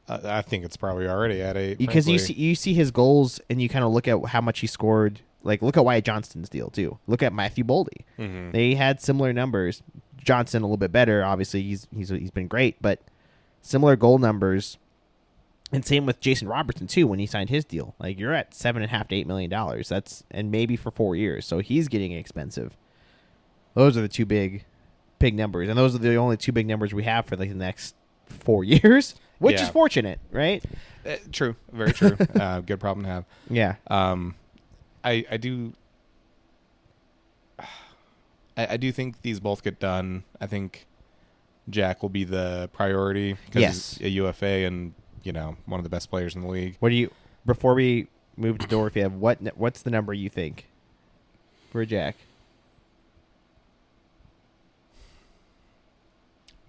Speaker 1: I think it's probably already at 8 million.
Speaker 2: Because you see his goals and you kind of look at how much he scored. Like, look at Wyatt Johnston's deal, too. Look at Matthew Boldy. Mm-hmm. They had similar numbers. Johnston a little bit better. Obviously, he's been great, but similar goal numbers. And same with Jason Robertson, too, when he signed his deal. Like, you're at $7.5 to $8 million. And maybe for 4 years. So he's getting expensive. Those are the two big numbers. And those are the only two big numbers we have for like the next 4 years, which is fortunate, right?
Speaker 1: True. Very true. Good problem to have.
Speaker 2: Yeah.
Speaker 1: I do think these both get done. I think Jack will be the priority because he's a UFA and one of the best players in the league.
Speaker 2: Before we move to Dorofiev, what's the number you think for Jack?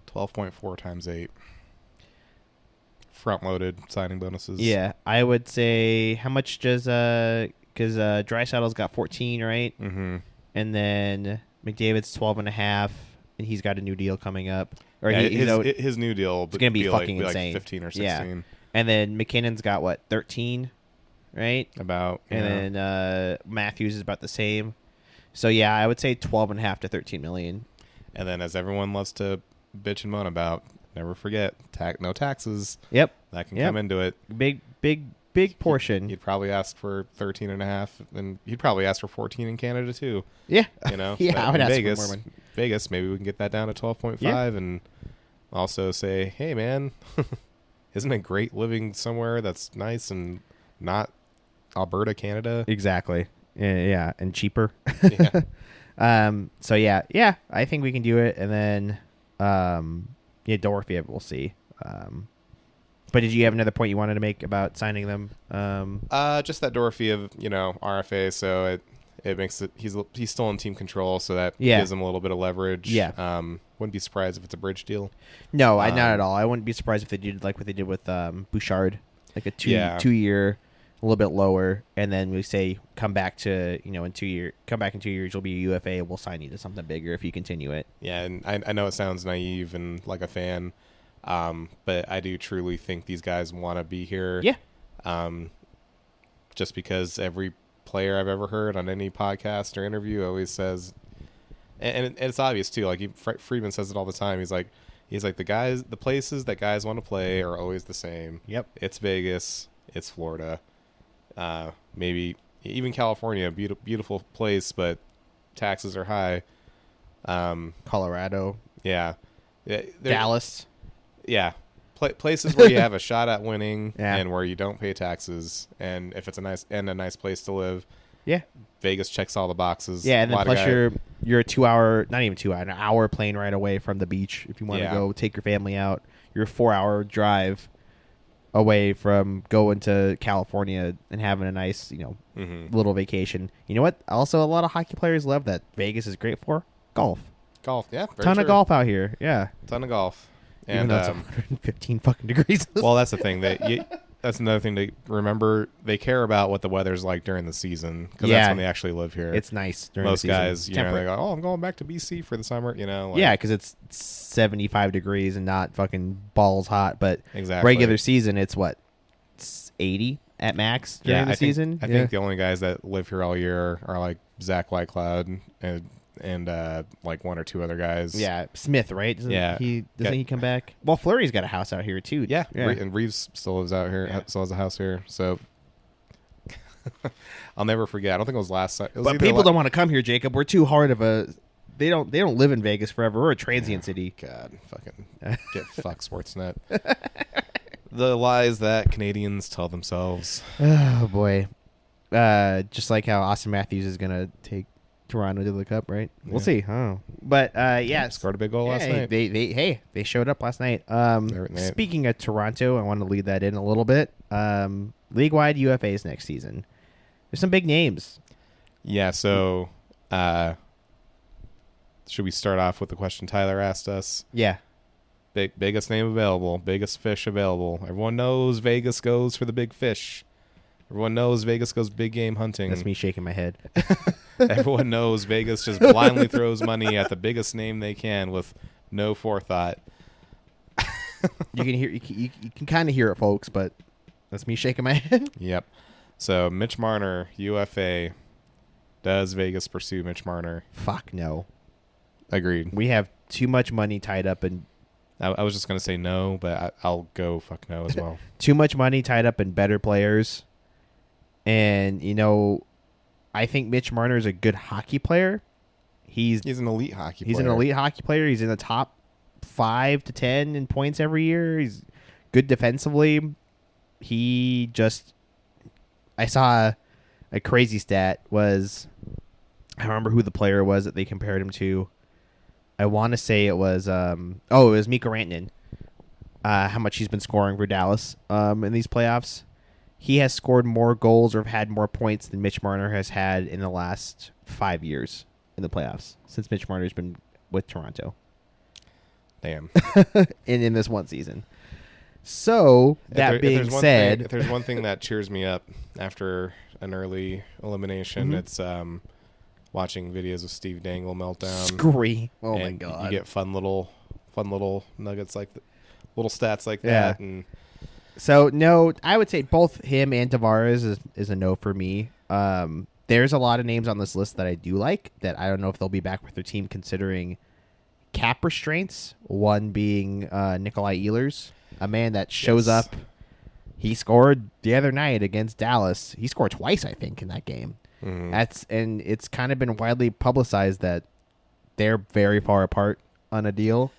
Speaker 1: 12.4 times 8. Front loaded signing bonuses.
Speaker 2: Yeah, I would say, how much does because Draisaitl's got 14, right?
Speaker 1: Mm-hmm.
Speaker 2: And then McDavid's 12.5, and he's got a new deal coming up. Or
Speaker 1: his new deal is
Speaker 2: going to be fucking insane.
Speaker 1: Like 15 or 16.
Speaker 2: Yeah. And then McKinnon's got 13, right?
Speaker 1: About.
Speaker 2: And then Matthews is about the same. So I would say 12.5 to 13 million.
Speaker 1: And then, as everyone loves to bitch and moan about, never forget, no taxes.
Speaker 2: Yep.
Speaker 1: That can come into it.
Speaker 2: Big portion.
Speaker 1: You'd probably ask for 13.5, and you'd probably ask for 14 in Canada too.
Speaker 2: Yeah.
Speaker 1: You know.
Speaker 2: Yeah, I would ask
Speaker 1: Vegas,
Speaker 2: for more money.
Speaker 1: Vegas, maybe we can get that down to 12.5, and also say, hey man, isn't it great living somewhere that's nice and not Alberta, Canada?
Speaker 2: Exactly. Yeah, and cheaper.
Speaker 1: Yeah.
Speaker 2: So yeah, I think we can do it, and then Dorofiev, we'll see. But did you have another point you wanted to make about signing them?
Speaker 1: Just that Dorofiev, RFA, so it makes it he's still in team control, so that gives him a little bit of leverage.
Speaker 2: Yeah.
Speaker 1: Wouldn't be surprised if it's a bridge deal.
Speaker 2: No, not at all. I wouldn't be surprised if they did like what they did with Bouchard, like a 2 year, a little bit lower, and then we say come back to in 2 years. Come back in 2 years, you'll be a UFA. We'll sign you to something bigger if you continue it.
Speaker 1: Yeah, and I know it sounds naive and like a fan, but I do truly think these guys want to be here.
Speaker 2: Yeah.
Speaker 1: Just because every player I've ever heard on any podcast or interview always says, and it's obvious too. Like Friedman says it all the time. He's like the places that guys want to play are always the same.
Speaker 2: Yep.
Speaker 1: It's Vegas. It's Florida. Maybe even California, beautiful place, but taxes are high.
Speaker 2: Colorado.
Speaker 1: Yeah.
Speaker 2: Dallas.
Speaker 1: Yeah. Places where you have a shot at winning and where you don't pay taxes, and if it's a nice place to live.
Speaker 2: Yeah.
Speaker 1: Vegas checks all the boxes.
Speaker 2: Yeah, and then plus you're a 2 hour, not even 2 hour, an hour plane ride away from the beach if you want to go take your family out. You're a 4 hour drive away from going to California and having a nice, little vacation. You know what? Also, a lot of hockey players love that Vegas is great for golf.
Speaker 1: Yeah.
Speaker 2: Ton of golf out here. Yeah.
Speaker 1: Ton of golf.
Speaker 2: Even though it's 115 fucking degrees.
Speaker 1: Well, that's the thing that's another thing to remember. They care about what the weather's like during the season because that's when they actually live here.
Speaker 2: It's nice during
Speaker 1: most
Speaker 2: the season.
Speaker 1: Guys. They go, "Oh, I'm going back to BC for the summer."
Speaker 2: Yeah, because it's 75 degrees and not fucking balls hot. But
Speaker 1: exactly.
Speaker 2: Regular season, it's what 80 at max during the season.
Speaker 1: I think the only guys that live here all year are like Zach Whitecloud and like one or two other guys.
Speaker 2: Yeah, Smith, right? Doesn't he come back? Well, Fleury's got a house out here too.
Speaker 1: Yeah. And Reeves still lives out here. Still has a house here. So I'll never forget. I don't think it was last night.
Speaker 2: But people don't want to come here, Jacob. We're too hard of a. They don't live in Vegas forever. We're a transient city.
Speaker 1: God, fucking get fuck Sportsnet. The lies that Canadians tell themselves.
Speaker 2: Oh boy, just like how Austin Matthews is gonna take Toronto to the Cup, right? We'll see. But
Speaker 1: scored a big goal last night.
Speaker 2: They showed up last night. Speaking of Toronto, I want to lead that in a little bit. League-wide UFAs next season. There's some big names.
Speaker 1: Yeah. So, should we start off with the question Tyler asked us?
Speaker 2: Yeah.
Speaker 1: Biggest name available, biggest fish available. Everyone knows Vegas goes for the big fish. Everyone knows Vegas goes big game hunting.
Speaker 2: That's me shaking my head.
Speaker 1: Everyone knows Vegas just blindly throws money at the biggest name they can with no forethought.
Speaker 2: You can hear, you can kind of hear it, folks, but that's me shaking my head.
Speaker 1: Yep. So Mitch Marner, UFA. Does Vegas pursue Mitch Marner?
Speaker 2: Fuck no.
Speaker 1: Agreed.
Speaker 2: We have too much money tied up in.
Speaker 1: I was just gonna say no, but I'll go fuck no as well.
Speaker 2: Too much money tied up in better players, and I think Mitch Marner is a good hockey player. He's
Speaker 1: an elite hockey player.
Speaker 2: He's an elite hockey player. He's in the top 5 to 10 in points every year. He's good defensively. I saw a crazy stat was, I don't remember who the player was that they compared him to. I want to say it was, it was Mikko Rantanen. How much he's been scoring for Dallas in these playoffs. He has scored more goals or had more points than Mitch Marner has had in the last 5 years in the playoffs since Mitch Marner's been with Toronto.
Speaker 1: Damn.
Speaker 2: in this one season. So, that being said...
Speaker 1: If there's one thing that cheers me up after an early elimination, it's watching videos of Steve Dangle meltdown.
Speaker 2: Scream. Oh, my God.
Speaker 1: You get fun little nuggets like little stats like that. And
Speaker 2: so, no, I would say both him and Tavares is a no for me. There's a lot of names on this list that I do like that I don't know if they'll be back with their team considering cap restraints. One being Nikolai Ehlers, a man that shows up. He scored the other night against Dallas. He scored twice, I think, in that game. And it's kind of been widely publicized that they're very far apart on a deal.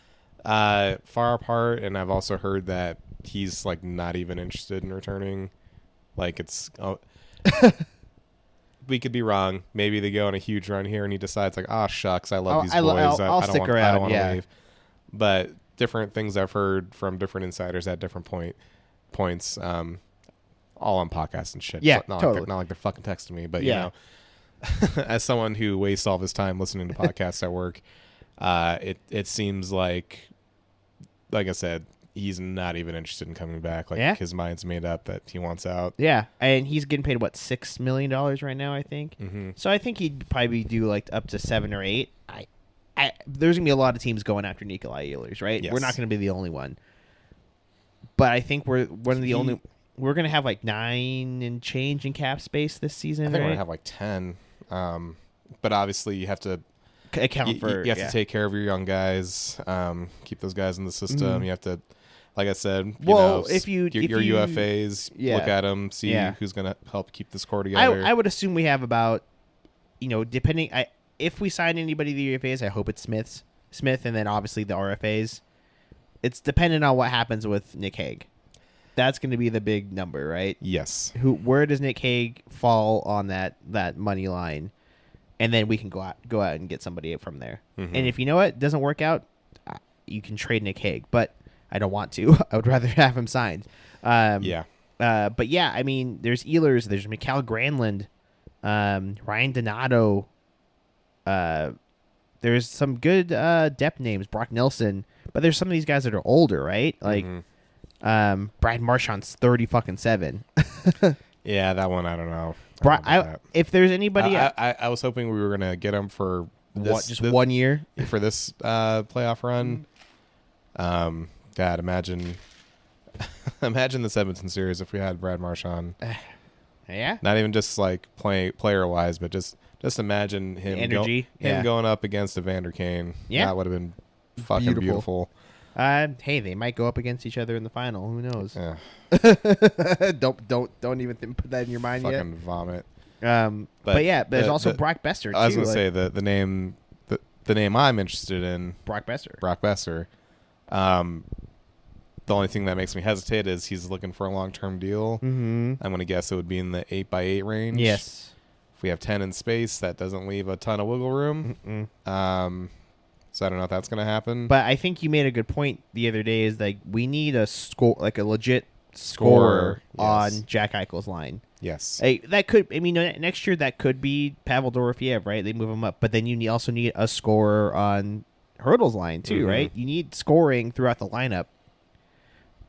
Speaker 1: Far apart, and I've also heard that he's like not even interested in returning. Like it's, we could be wrong. Maybe they go on a huge run here, and he decides like, shucks, I love these boys.
Speaker 2: I'll stick around. I don't want to leave.
Speaker 1: But different things I've heard from different insiders at different points. All on podcasts and shit.
Speaker 2: Yeah,
Speaker 1: not
Speaker 2: totally.
Speaker 1: Not like they're fucking texting me, but you know, as someone who wastes all of his time listening to podcasts at work, it seems like I said, he's not even interested in coming back. Like his mind's made up that he wants out.
Speaker 2: Yeah, and he's getting paid what, $6 million right now, I think. So I think he'd probably do like up to 7 or 8. There's gonna be a lot of teams going after Nikolai Ehlers, right?
Speaker 1: Yes.
Speaker 2: We're not gonna be the only one, but I think we're one of the only. We're gonna have like 9 and change in cap space this season.
Speaker 1: I think
Speaker 2: right?
Speaker 1: we're gonna have like 10. But obviously you have to
Speaker 2: account for.
Speaker 1: You have to take care of your young guys. Keep those guys in the system. You have to, like I said,
Speaker 2: if your
Speaker 1: UFAs, look at them, see who's going to help keep this core together.
Speaker 2: I would assume we have about, depending. If we sign anybody to the UFAs, I hope it's Smith, and then obviously the RFAs. It's dependent on what happens with Nick Hague. That's going to be the big number, right?
Speaker 1: Yes.
Speaker 2: Where does Nick Hague fall on that money line? And then we can go out and get somebody from there. And if you know it doesn't work out, you can trade Nick Hague. But I don't want to. I would rather have him signed. But yeah, I mean, there's Ehlers, there's Mikael Granlund, Ryan Donato. There's some good depth names, Brock Nelson. But there's some of these guys that are older, right? Like Brad Marchand's 37.
Speaker 1: Yeah, that one I don't know.
Speaker 2: If there's anybody,
Speaker 1: I was hoping we were gonna get him for
Speaker 2: just 1 year
Speaker 1: for this playoff run. God, imagine this Edmonton series if we had Brad Marchand.
Speaker 2: Yeah,
Speaker 1: not even just like player wise, but just imagine him going up against Evander Kane.
Speaker 2: Yeah,
Speaker 1: that would have been fucking beautiful.
Speaker 2: Hey, they might go up against each other in the final. Who knows?
Speaker 1: Yeah.
Speaker 2: don't even put that in your mind
Speaker 1: fucking
Speaker 2: yet.
Speaker 1: Vomit.
Speaker 2: But yeah, there's also Brock Besser too.
Speaker 1: I was gonna say the name I'm interested in.
Speaker 2: Brock Besser.
Speaker 1: The only thing that makes me hesitate is he's looking for a long-term deal. I'm gonna guess it would be in the 8x8 range.
Speaker 2: Yes.
Speaker 1: If we have 10 in space, that doesn't leave a ton of wiggle room. So I don't know if that's going to happen.
Speaker 2: But I think you made a good point the other day. Is like we need a legit scorer on Jack Eichel's line.
Speaker 1: Yes,
Speaker 2: that could. I mean, next year that could be Pavel Dorofiev, right? They move him up, but then you also need a scorer on Hurdle's line too, right? You need scoring throughout the lineup.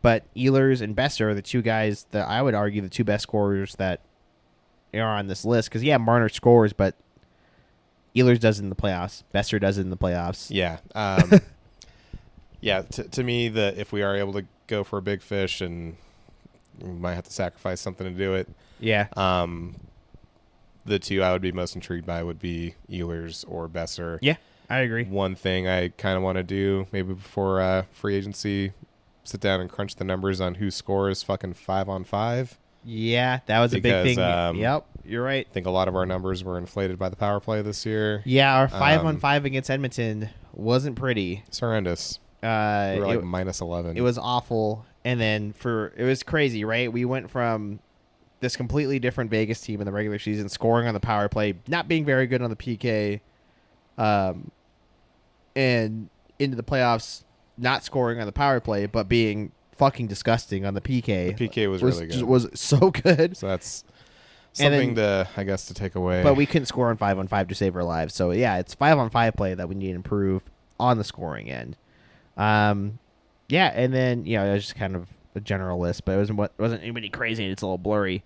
Speaker 2: But Ehlers and Besser are the two guys that I would argue the two best scorers that are on this list. Because Marner scores, but Ehlers does it in the playoffs. Besser does it in the playoffs.
Speaker 1: Yeah. To me, if we are able to go for a big fish, and we might have to sacrifice something to do it.
Speaker 2: Yeah.
Speaker 1: The two I would be most intrigued by would be Ehlers or Besser.
Speaker 2: Yeah, I agree.
Speaker 1: One thing I kind of want to do, maybe before free agency, sit down and crunch the numbers on who scores fucking 5-on-5.
Speaker 2: Yeah, that was a big thing. Yep, you're right.
Speaker 1: I think a lot of our numbers were inflated by the power play this year.
Speaker 2: Yeah, our 5-on-5 against Edmonton wasn't pretty.
Speaker 1: It's horrendous. We were like minus 11.
Speaker 2: It was awful. And then it was crazy, right? We went from this completely different Vegas team in the regular season, scoring on the power play, not being very good on the PK, and into the playoffs, not scoring on the power play, but being fucking disgusting on the PK.
Speaker 1: The PK was really good.
Speaker 2: Was so good.
Speaker 1: So that's something to take away.
Speaker 2: But we couldn't score on 5-on-5 to save our lives. So yeah, it's 5-on-5 play that we need to improve on the scoring end. Yeah, and then it was just kind of a general list, but it wasn't anybody crazy. It's a little blurry.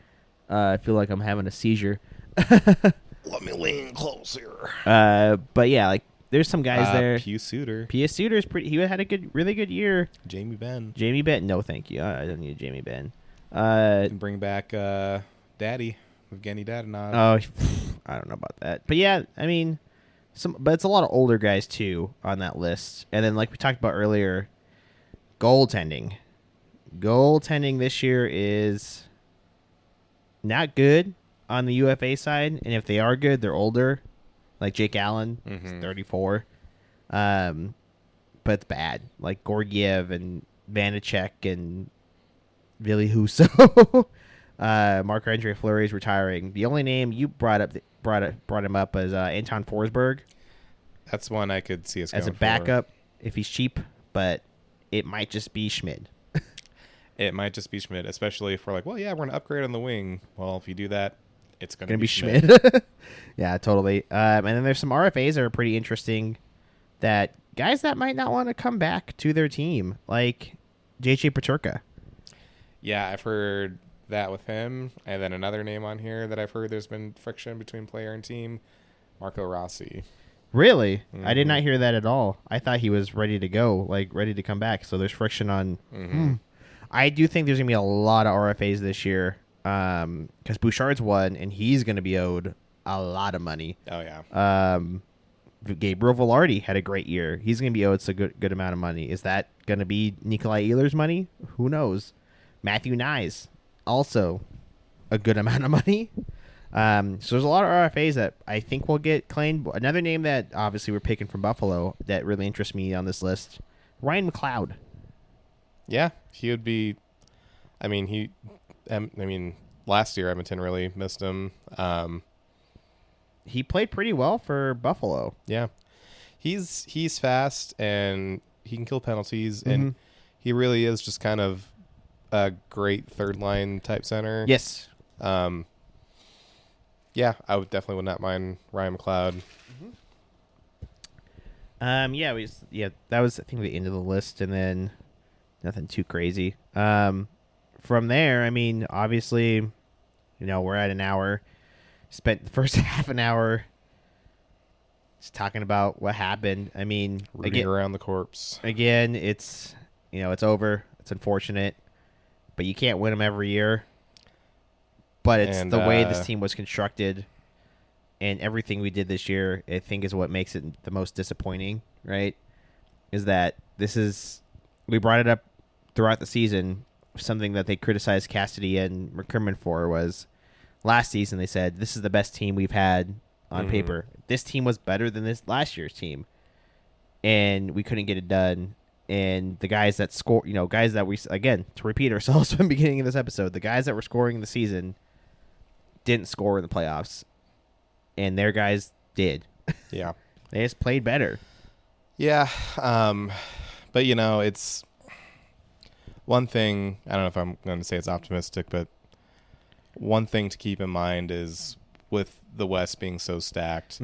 Speaker 2: I feel like I'm having a seizure.
Speaker 1: Let me lean closer.
Speaker 2: But yeah, like there's some guys there.
Speaker 1: Pius Suter.
Speaker 2: Suter's pretty. He had a really good year.
Speaker 1: Jamie Benn.
Speaker 2: No, thank you. I don't need Jamie Benn.
Speaker 1: Can bring back Daddy, Evgeny Dadonov.
Speaker 2: Oh, I don't know about that, but yeah, I mean, But it's a lot of older guys too on that list. And then, like we talked about earlier, goaltending. Goaltending this year is not good on the UFA side, and if they are good, they're older. Like Jake Allen, he's 34. But it's bad. Like Gorgiev and Vanacek and Ville Husso. Marc-Andre Fleury is retiring. The only name you brought him up as Anton Forsberg.
Speaker 1: That's one I could see us
Speaker 2: as a backup if he's cheap, but it might just be Schmid.
Speaker 1: It might just be Schmid, especially if we're like, well, yeah, we're going to upgrade on the wing. Well, if you do that, it's going to be Schmid.
Speaker 2: Yeah, totally. And then there's some RFAs that are pretty interesting that guys that might not want to come back to their team, like JJ Peterka.
Speaker 1: Yeah, I've heard that with him. And then another name on here that I've heard there's been friction between player and team, Marco Rossi.
Speaker 2: Really? Mm-hmm. I did not hear that at all. I thought he was ready to go, like ready to come back. So there's friction on... I do think there's going to be a lot of RFAs this year because Bouchard's won, and he's going to be owed a lot of money.
Speaker 1: Oh, yeah.
Speaker 2: Gabriel Velarde had a great year. He's going to be owed a good amount of money. Is that going to be Nikolai Ehlers' money? Who knows? Matthew Nyes, also a good amount of money. So there's a lot of RFAs that I think will get claimed. Another name that obviously we're picking from Buffalo that really interests me on this list, Ryan McLeod.
Speaker 1: Yeah, he would be. I mean, last year Edmonton really missed him.
Speaker 2: He played pretty well for Buffalo.
Speaker 1: Yeah, he's fast and he can kill penalties, and he really is just kind of a great third line type center.
Speaker 2: Yes.
Speaker 1: Yeah, I would not mind Ryan McLeod.
Speaker 2: That was I think the end of the list, and then. Nothing too crazy. From there, I mean, obviously, we're at an hour. Spent the first half an hour just talking about what happened. I mean,
Speaker 1: rooting around the corpse.
Speaker 2: Again, it's it's over. It's unfortunate, but you can't win them every year. But it's the way this team was constructed, and everything we did this year, I think, is what makes it the most disappointing. Right? Is that we brought it up throughout the season. Something that they criticized Cassidy and McCrimmon for was last season they said this is the best team we've had on paper. This team was better than this last year's team, and we couldn't get it done. And the guys that score, guys that we, again, to repeat ourselves from the beginning of this episode, the guys that were scoring in the season didn't score in the playoffs, and their guys did.
Speaker 1: Yeah.
Speaker 2: They just played better.
Speaker 1: Yeah. But it's one thing. I don't know if I'm going to say it's optimistic, but one thing to keep in mind is with the West being so stacked,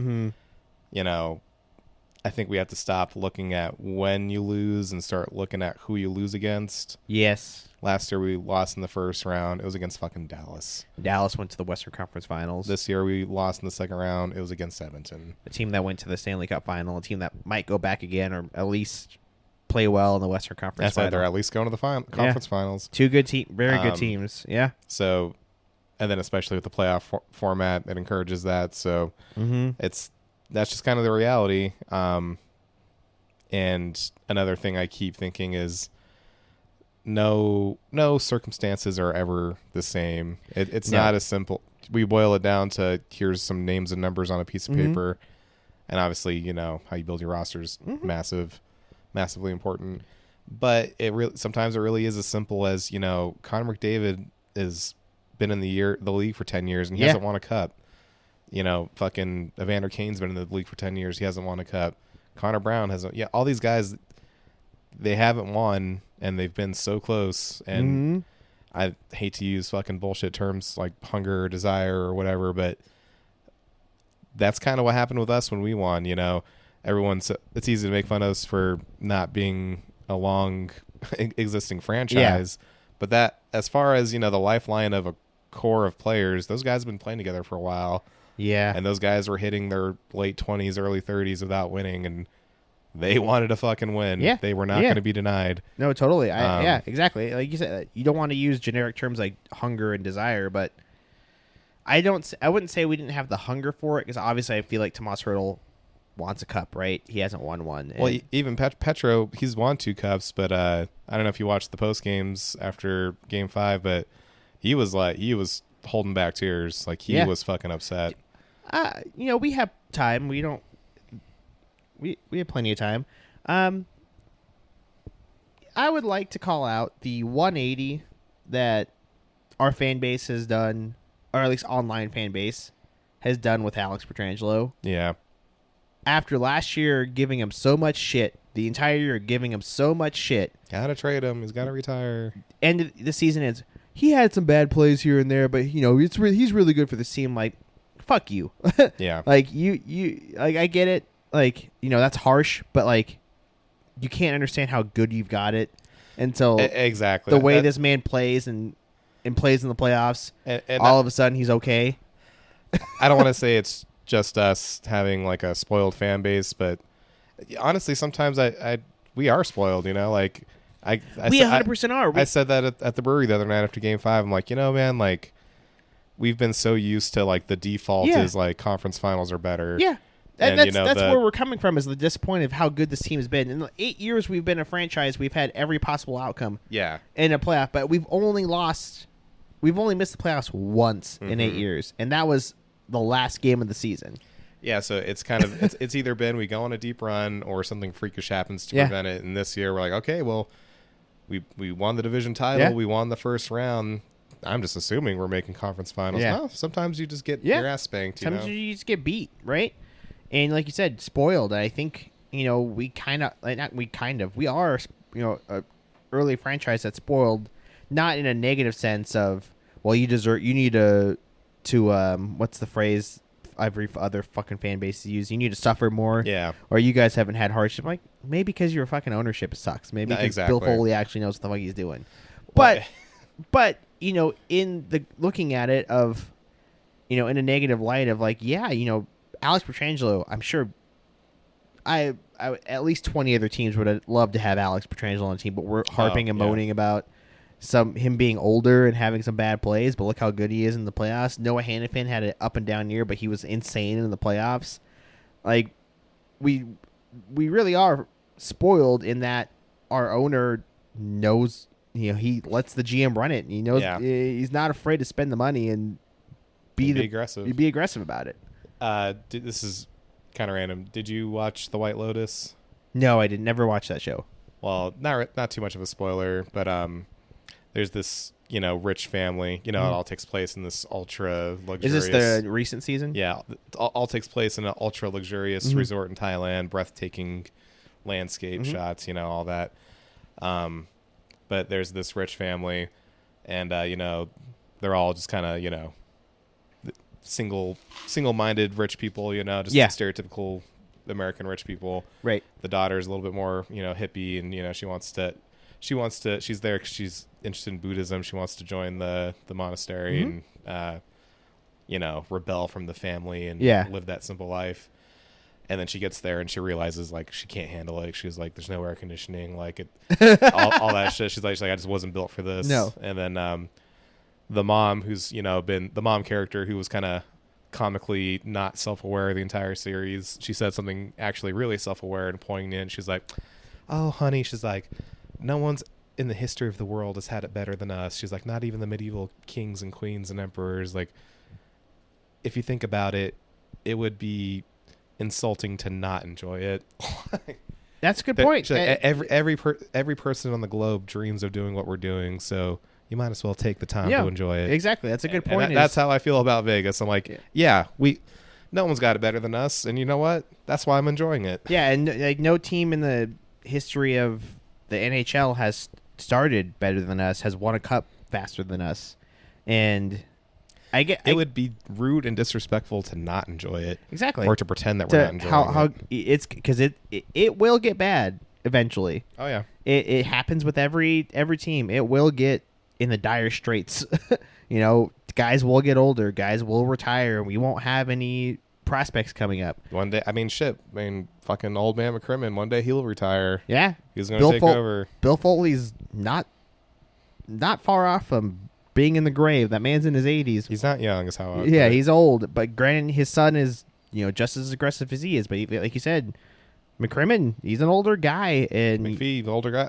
Speaker 1: I think we have to stop looking at when you lose and start looking at who you lose against.
Speaker 2: Yes.
Speaker 1: Last year we lost in the first round. It was against fucking Dallas.
Speaker 2: Dallas went to the Western Conference Finals.
Speaker 1: This year we lost in the second round. It was against Edmonton.
Speaker 2: A team that went to the Stanley Cup Final. A team that might go back again or at least play well in the Western Conference Final.
Speaker 1: They're at least going to the conference finals.
Speaker 2: Two good very good teams. Yeah.
Speaker 1: So, and then especially with the playoff format, it encourages that. So that's just kind of the reality. And another thing I keep thinking is no circumstances are ever the same. It's not as simple. We boil it down to here's some names and numbers on a piece of paper. And obviously, how you build your roster is massively important. But sometimes it really is as simple as, Connor McDavid has been in the league for 10 years and he hasn't won a cup. Fucking Evander Kane's been in the league for 10 years. He hasn't won a cup. Connor Brown hasn't. Yeah, all these guys, they haven't won, and they've been so close. And I hate to use fucking bullshit terms like hunger or desire or whatever, but that's kind of what happened with us when we won. It's easy to make fun of us for not being a long existing franchise, but that, as far as, the lifeline of a core of players, those guys have been playing together for a while.
Speaker 2: Yeah.
Speaker 1: And those guys were hitting their late 20s, early 30s without winning, and they wanted to fucking win. Yeah. They were not going to be denied.
Speaker 2: No, totally. Yeah, exactly. Like you said, you don't want to use generic terms like hunger and desire, but I wouldn't say we didn't have the hunger for it, because obviously I feel like Tomas Hertl wants a cup, right? He hasn't won one.
Speaker 1: Well, even Petro, he's won 2 cups, but I don't know if you watched the post games after Game 5, but he was holding back tears, like he was fucking upset.
Speaker 2: We have time. We have plenty of time. I would like to call out the 180 that our fan base has done, or at least online fan base has done with Alex Pietrangelo.
Speaker 1: Yeah.
Speaker 2: After last year giving him so much shit, the entire year giving him so much shit.
Speaker 1: Gotta trade him. He's gotta retire.
Speaker 2: And the season ends. He had some bad plays here and there, but he's really good for the team. Like, fuck you.
Speaker 1: Yeah.
Speaker 2: Like I get it. Like, that's harsh, but like, you can't understand how good you've got it until
Speaker 1: exactly
Speaker 2: the way this man plays and plays in the playoffs. And all of a sudden, he's okay.
Speaker 1: I don't want to say it's just us having like a spoiled fan base, but honestly, sometimes we are spoiled. Like we
Speaker 2: 100% are.
Speaker 1: I said that at the brewery the other night after Game 5. I'm like, man, like we've been so used to like the default is like conference finals are better.
Speaker 2: Yeah. And that's where we're coming from, is the disappointment of how good this team has been. In the 8 years we've been a franchise, we've had every possible outcome in a playoff, but we've only missed the playoffs once in 8 years, and that was the last game of the season.
Speaker 1: Yeah, so it's kind of it's either been we go on a deep run or something freakish happens to prevent it. And this year we're like, okay, well, we won the division title, we won the first round. I'm just assuming we're making conference finals. No, sometimes you just get your ass spanked.
Speaker 2: Sometimes you just get beat, right? And like you said, spoiled. I think we are a early franchise that's spoiled, not in a negative sense of, well, you need to what's the phrase every other fucking fan base use? You need to suffer more.
Speaker 1: Yeah.
Speaker 2: Or you guys haven't had hardship. Like, maybe because your fucking ownership sucks. Maybe because Bill Foley actually knows what the fuck he's doing. But in the looking at it of, in a negative light of like, Alex Pietrangelo, I'm sure I at least 20 other teams would have loved to have Alex Pietrangelo on the team, but we're harping and moaning about him being older and having some bad plays, but look how good he is in the playoffs. Noah Hannafin had an up and down year, but he was insane in the playoffs. Like, we really are spoiled in that our owner knows, he lets the GM run it. And he knows he's not afraid to spend the money and be aggressive. Be aggressive about it.
Speaker 1: This is kind of random. Did you watch The White Lotus?
Speaker 2: No, I did never watch that show.
Speaker 1: Well, not too much of a spoiler, but there's this rich family. It all takes place in this ultra luxurious.
Speaker 2: Is this the recent season?
Speaker 1: Yeah, all takes place in an ultra luxurious resort in Thailand, breathtaking landscape shots. All that. But there's this rich family, and they're all just kind of single-minded rich people, just stereotypical American rich people.
Speaker 2: Right.
Speaker 1: The daughter's a little bit more, hippie, and she's there because she's interested in Buddhism. She wants to join the monastery and rebel from the family and live that simple life. And then she gets there and she realizes like she can't handle it. She's like, there's no air conditioning, like it, all that shit. She's like, I just wasn't built for this.
Speaker 2: No.
Speaker 1: And then the mom, who's been the mom character, who was kind of comically not self-aware the entire series, she said something actually really self-aware and poignant. She's like, oh honey, she's like, no one's in the history of the world has had it better than us. She's like, not even the medieval kings and queens and emperors. Like, if you think about it, it would be insulting to not enjoy it.
Speaker 2: That's a good point.
Speaker 1: Like, every person on the globe dreams of doing what we're doing, so you might as well take the time to enjoy it.
Speaker 2: Exactly. That's a good point.
Speaker 1: That's how I feel about Vegas. I'm like, no one's got it better than us, and you know what? That's why I'm enjoying it.
Speaker 2: Yeah, and like no team in the history of the NHL has started better than us, has won a cup faster than us, and it would be
Speaker 1: rude and disrespectful to not enjoy it.
Speaker 2: Exactly.
Speaker 1: Or to pretend that we're not enjoying it.
Speaker 2: It's because it will get bad eventually.
Speaker 1: Oh yeah.
Speaker 2: It happens with every team. It will get in the dire straits. Guys will get older, guys will retire, and we won't have any prospects coming up.
Speaker 1: One day, fucking old man McCrimmon, one day he'll retire.
Speaker 2: Yeah.
Speaker 1: He's going to take over.
Speaker 2: Bill Foley's not far off from being in the grave. That man's in his 80s.
Speaker 1: He's not young, is how I
Speaker 2: he's old, but granted his son is just as aggressive as he is. But like you said, McCrimmon, he's an older guy, and
Speaker 1: McPhee, the older guy.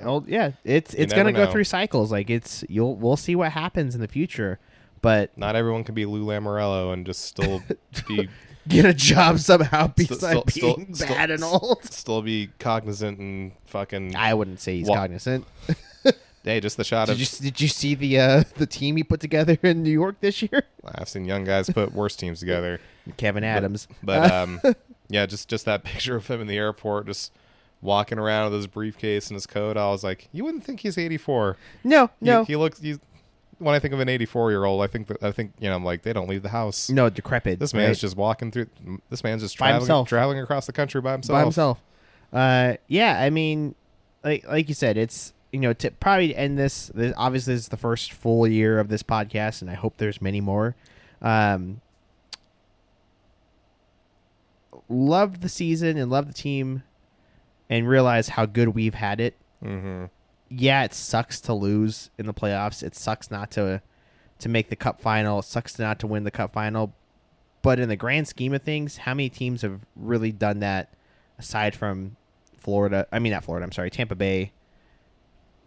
Speaker 2: It's gonna go through cycles. Like we'll see what happens in the future. But
Speaker 1: not everyone can be Lou Lamoriello and just still be
Speaker 2: get a job somehow besides being bad and old.
Speaker 1: Still be cognizant and fucking.
Speaker 2: I wouldn't say he's cognizant.
Speaker 1: Hey, just the shot
Speaker 2: Did you see the team he put together in New York this year?
Speaker 1: I've seen young guys put worse teams together.
Speaker 2: Kevin Adams.
Speaker 1: But yeah, just that picture of him in the airport, just walking around with his briefcase and his coat. I was like, you wouldn't think he's 84.
Speaker 2: No.
Speaker 1: He looks. When I think of an 84-year-old, I think I'm like, they don't leave the house.
Speaker 2: No, decrepit.
Speaker 1: This man's just walking through. This man's just traveling across the country by himself.
Speaker 2: Yeah, I mean, like you said, it's to probably end this. Obviously, this is the first full year of this podcast, and I hope there's many more. Loved the season and loved the team, and realize how good we've had it.
Speaker 1: Mm-hmm.
Speaker 2: Yeah, it sucks to lose in the playoffs. It sucks not to make the cup final. It sucks not to win the cup final. But in the grand scheme of things, how many teams have really done that aside from Florida? I mean, not Florida. I'm sorry, Tampa Bay.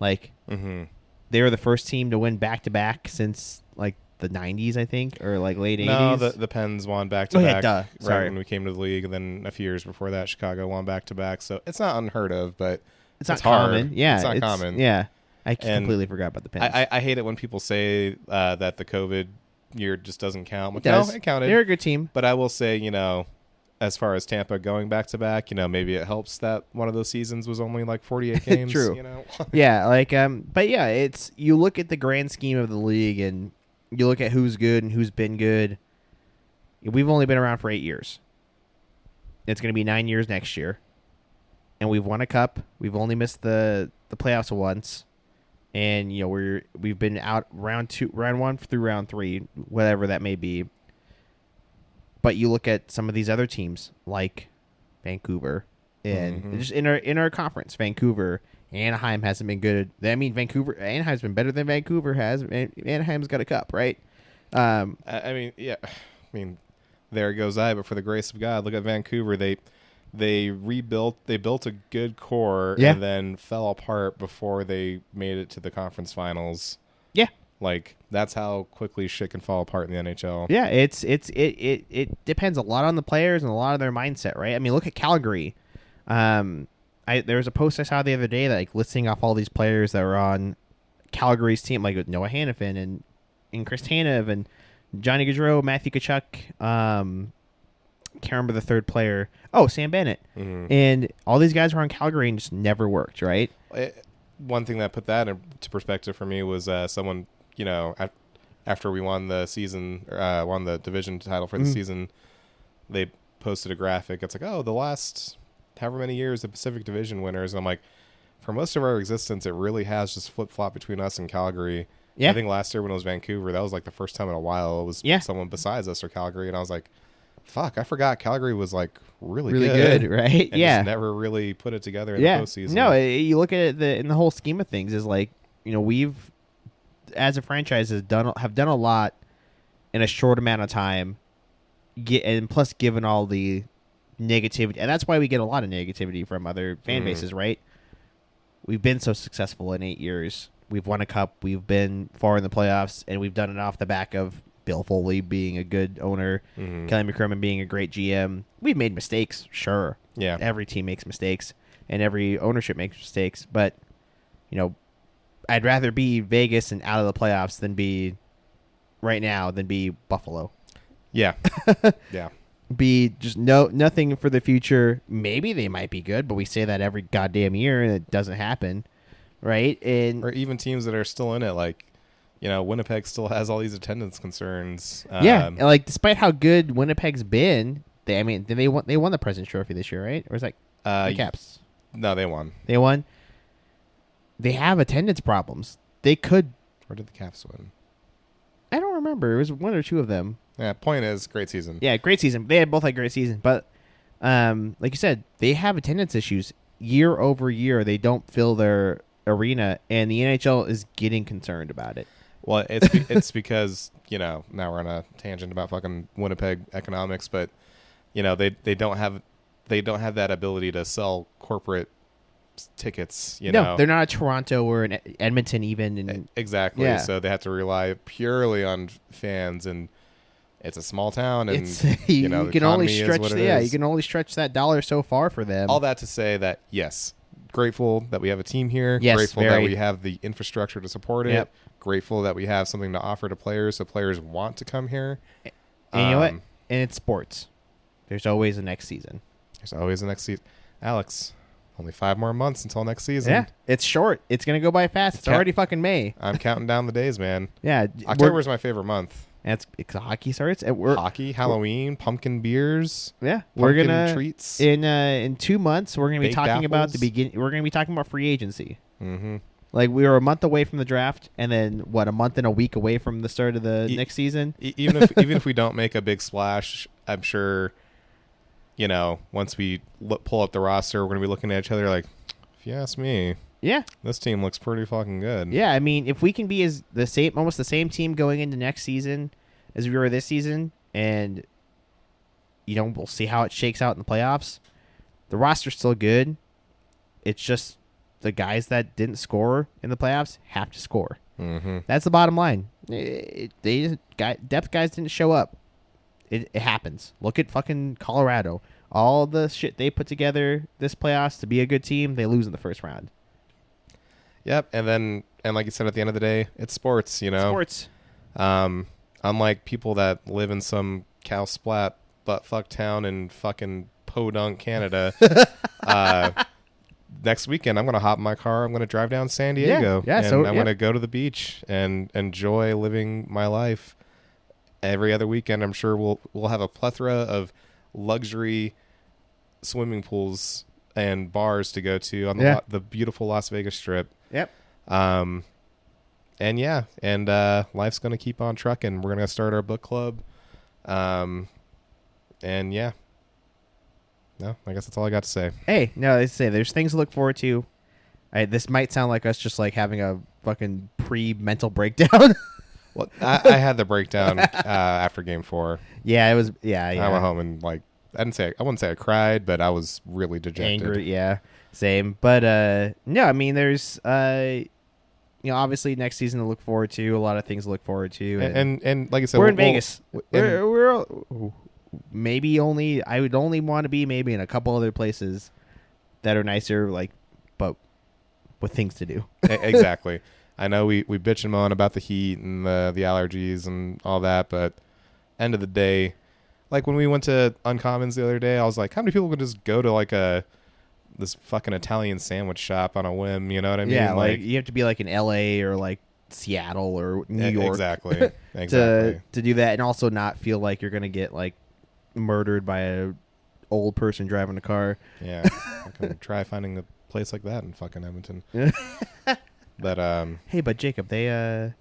Speaker 2: Like, they were the first team to win back-to-back since, like, the 90s, I think, or, like, late 80s.
Speaker 1: No, the Pens won back-to-back.
Speaker 2: Oh, yeah, duh. Sorry.
Speaker 1: Right when we came to the league, and then a few years before that, Chicago won back-to-back. So it's not unheard of, but...
Speaker 2: It's not common. Yeah,
Speaker 1: it's not common.
Speaker 2: Yeah, I completely forgot about the Pens.
Speaker 1: I hate it when people say that the COVID year just doesn't count.
Speaker 2: It does.
Speaker 1: No, it counted.
Speaker 2: They're a good team.
Speaker 1: But I will say, as far as Tampa going back to back, maybe it helps that one of those seasons was only like 48 games.
Speaker 2: True. Yeah, but yeah, it's you look at the grand scheme of the league and you look at who's good and who's been good. We've only been around for 8 years. It's going to be 9 years next year. And we've won a cup. We've only missed the playoffs once, and we've been out round 1 through round 3, whatever that may be. But you look at some of these other teams like Vancouver, and just in our conference, Vancouver, Anaheim hasn't been good. I mean, Anaheim's been better than Vancouver has. Anaheim's got a cup, right?
Speaker 1: I mean, yeah. I mean, there goes I. But for the grace of God, look at Vancouver. They rebuilt. They built a good core, and then fell apart before they made it to the conference finals. Yeah, like that's how quickly shit can fall apart in the NHL.
Speaker 2: Yeah, it depends a lot on the players and a lot of their mindset, right? I mean, look at Calgary. There was a post I saw the other day that listing off all these players that were on Calgary's team, like with Noah Hanifin and Chris Tanev and Johnny Gaudreau, Matthew Tkachuk. Can't remember the third player. Oh, Sam Bennett. Mm-hmm. And all these guys were on Calgary and just never worked, right?
Speaker 1: One thing that put that into perspective for me was someone, after we won the season, won the division title for the season, they posted a graphic. It's like, oh, the last however many years, the Pacific Division winners. And I'm like, for most of our existence, it really has just flip-flopped between us and Calgary. Yeah. I think last year when it was Vancouver, that was like the first time in a while it was someone besides us or Calgary. And I was like, fuck, I forgot Calgary was like really good,
Speaker 2: right?
Speaker 1: And just never really put it together in the postseason.
Speaker 2: No, you look at it in the whole scheme of things is like, we've as a franchise have done a lot in a short amount of time, and plus given all the negativity, and that's why we get a lot of negativity from other fan bases, right? We've been so successful in 8 years. We've won a cup. We've been far in the playoffs, and we've done it off the back of Bill Foley being a good owner, Kelly McCrimmon being a great GM. We've made mistakes, sure. Yeah. Every team makes mistakes, and every ownership makes mistakes. But, I'd rather be Vegas and out of the playoffs than be Buffalo. Yeah. Yeah. Be just nothing for the future. Maybe they might be good, but we say that every goddamn year, and it doesn't happen, right? Or
Speaker 1: even teams that are still in it, like, Winnipeg still has all these attendance concerns.
Speaker 2: Despite how good Winnipeg's been, they won the President's Trophy this year, right? Or is that the Caps?
Speaker 1: No, they won.
Speaker 2: They won. They have attendance problems. They could.
Speaker 1: Or did the Caps win?
Speaker 2: I don't remember. It was one or two of them.
Speaker 1: Yeah. Point is, great season.
Speaker 2: Yeah, great season. They both had great season, but like you said, they have attendance issues year over year. They don't fill their arena, and the NHL is getting concerned about it.
Speaker 1: Well, it's because, now we're on a tangent about fucking Winnipeg economics, but they don't have that ability to sell corporate tickets.
Speaker 2: No, they're not a Toronto or an Edmonton even. And,
Speaker 1: exactly. Yeah. So they have to rely purely on fans, and it's a small town, and
Speaker 2: you can only stretch. You can only stretch that dollar so far for them.
Speaker 1: All that to say that yes, grateful that we have a team here.
Speaker 2: Yes,
Speaker 1: grateful that we have the infrastructure to support it.
Speaker 2: Yep.
Speaker 1: Grateful that we have something to offer to players, so players want to come here.
Speaker 2: And you know what? And it's sports. There's always a next season.
Speaker 1: There's always a next season. Alex, only 5 more months until next season.
Speaker 2: Yeah, it's short. It's going to go by fast. It's already fucking May.
Speaker 1: I'm counting down the days, man.
Speaker 2: Yeah.
Speaker 1: October is my favorite month.
Speaker 2: And it's hockey starts.
Speaker 1: Hockey, Halloween, pumpkin beers.
Speaker 2: Yeah, we're gonna
Speaker 1: treats.
Speaker 2: In 2 months. We're gonna be talking about We're gonna be talking about free agency. Mm-hmm. Like we were a month away from the draft, and then a month and a week away from the start of the next season.
Speaker 1: Even if we don't make a big splash, I'm sure. Once we pull up the roster, we're gonna be looking at each other like, if you ask me.
Speaker 2: Yeah,
Speaker 1: this team looks pretty fucking good.
Speaker 2: Yeah, I mean, if we can be almost the same team going into next season as we were this season, and we'll see how it shakes out in the playoffs. The roster's still good. It's just the guys that didn't score in the playoffs have to score. Mm-hmm. That's the bottom line. Depth guys didn't show up. It happens. Look at fucking Colorado. All the shit they put together this playoffs to be a good team, they lose in the first round.
Speaker 1: Yep, and like you said, at the end of the day, it's sports,
Speaker 2: Sports.
Speaker 1: Unlike people that live in some cow splat buttfuck town in fucking Podunk, Canada, next weekend I'm going to hop in my car. I'm going to drive down San Diego.
Speaker 2: Yeah.
Speaker 1: And I'm going to go to the beach and enjoy living my life. Every other weekend, I'm sure we'll have a plethora of luxury swimming pools and bars to go to on the beautiful Las Vegas Strip.
Speaker 2: Yep.
Speaker 1: And life's going to keep on trucking. We're going to start our book club. No, I guess that's all I got to say.
Speaker 2: Hey, no, they say there's things to look forward to. This might sound like us just like having a fucking pre-mental breakdown.
Speaker 1: Well, I had the breakdown after Game 4.
Speaker 2: Yeah, it was. Yeah.
Speaker 1: I went home and I wouldn't say I cried, but I was really dejected.
Speaker 2: Angry, yeah, same. But no, I mean, there's obviously next season to look forward to. A lot of things to look forward to.
Speaker 1: And like I said,
Speaker 2: we're in Vegas. We're maybe only. I would only want to be maybe in a couple other places that are nicer, but with things to do.
Speaker 1: Exactly. I know we bitch and moan about the heat and the allergies and all that, but end of the day, like when we went to Uncommons the other day, I was like, how many people could just go to this fucking Italian sandwich shop on a whim? You know what I mean?
Speaker 2: Yeah, like you have to be like in LA or like Seattle or New York.
Speaker 1: Exactly.
Speaker 2: to do that and also not feel like you're going to get like murdered by a old person driving a car.
Speaker 1: Yeah. I can try finding a place like that in fucking Edmonton. But
Speaker 2: hey, but Jacob, they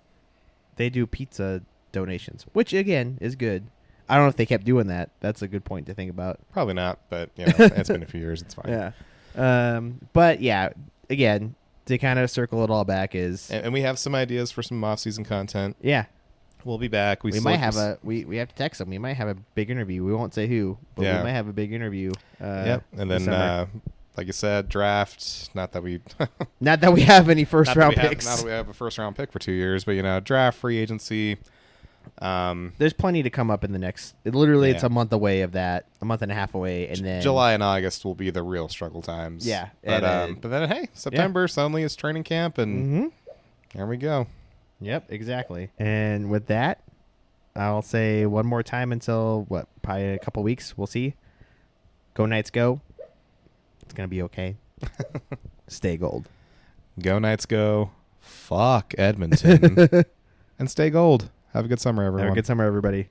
Speaker 2: do pizza donations, which again is good. I don't know if they kept doing that. That's a good point to think about.
Speaker 1: Probably not, but it's been a few years. It's fine.
Speaker 2: Yeah. But yeah, again, to kind of circle it all back is,
Speaker 1: and we have some ideas for some off-season content.
Speaker 2: Yeah.
Speaker 1: We'll be back.
Speaker 2: We might have we have to text them. We might have a big interview. We won't say who, but we might have a big interview.
Speaker 1: Yep. And then like you said, draft. Not that we
Speaker 2: have any first round picks.
Speaker 1: Not that we have a first round pick for 2 years, but draft, free agency.
Speaker 2: There's plenty to come up in the next. It's a month away of that, a month and a half away, and then
Speaker 1: July and August will be the real struggle times.
Speaker 2: Yeah,
Speaker 1: but then hey, September suddenly is training camp, and there we go.
Speaker 2: Yep, exactly. And with that, I'll say one more time until probably a couple weeks. We'll see. Go Knights, go! It's gonna be okay. Stay gold.
Speaker 1: Go Knights, go! Fuck Edmonton, and stay gold. Have a good summer, everyone.
Speaker 2: Have a good summer, everybody.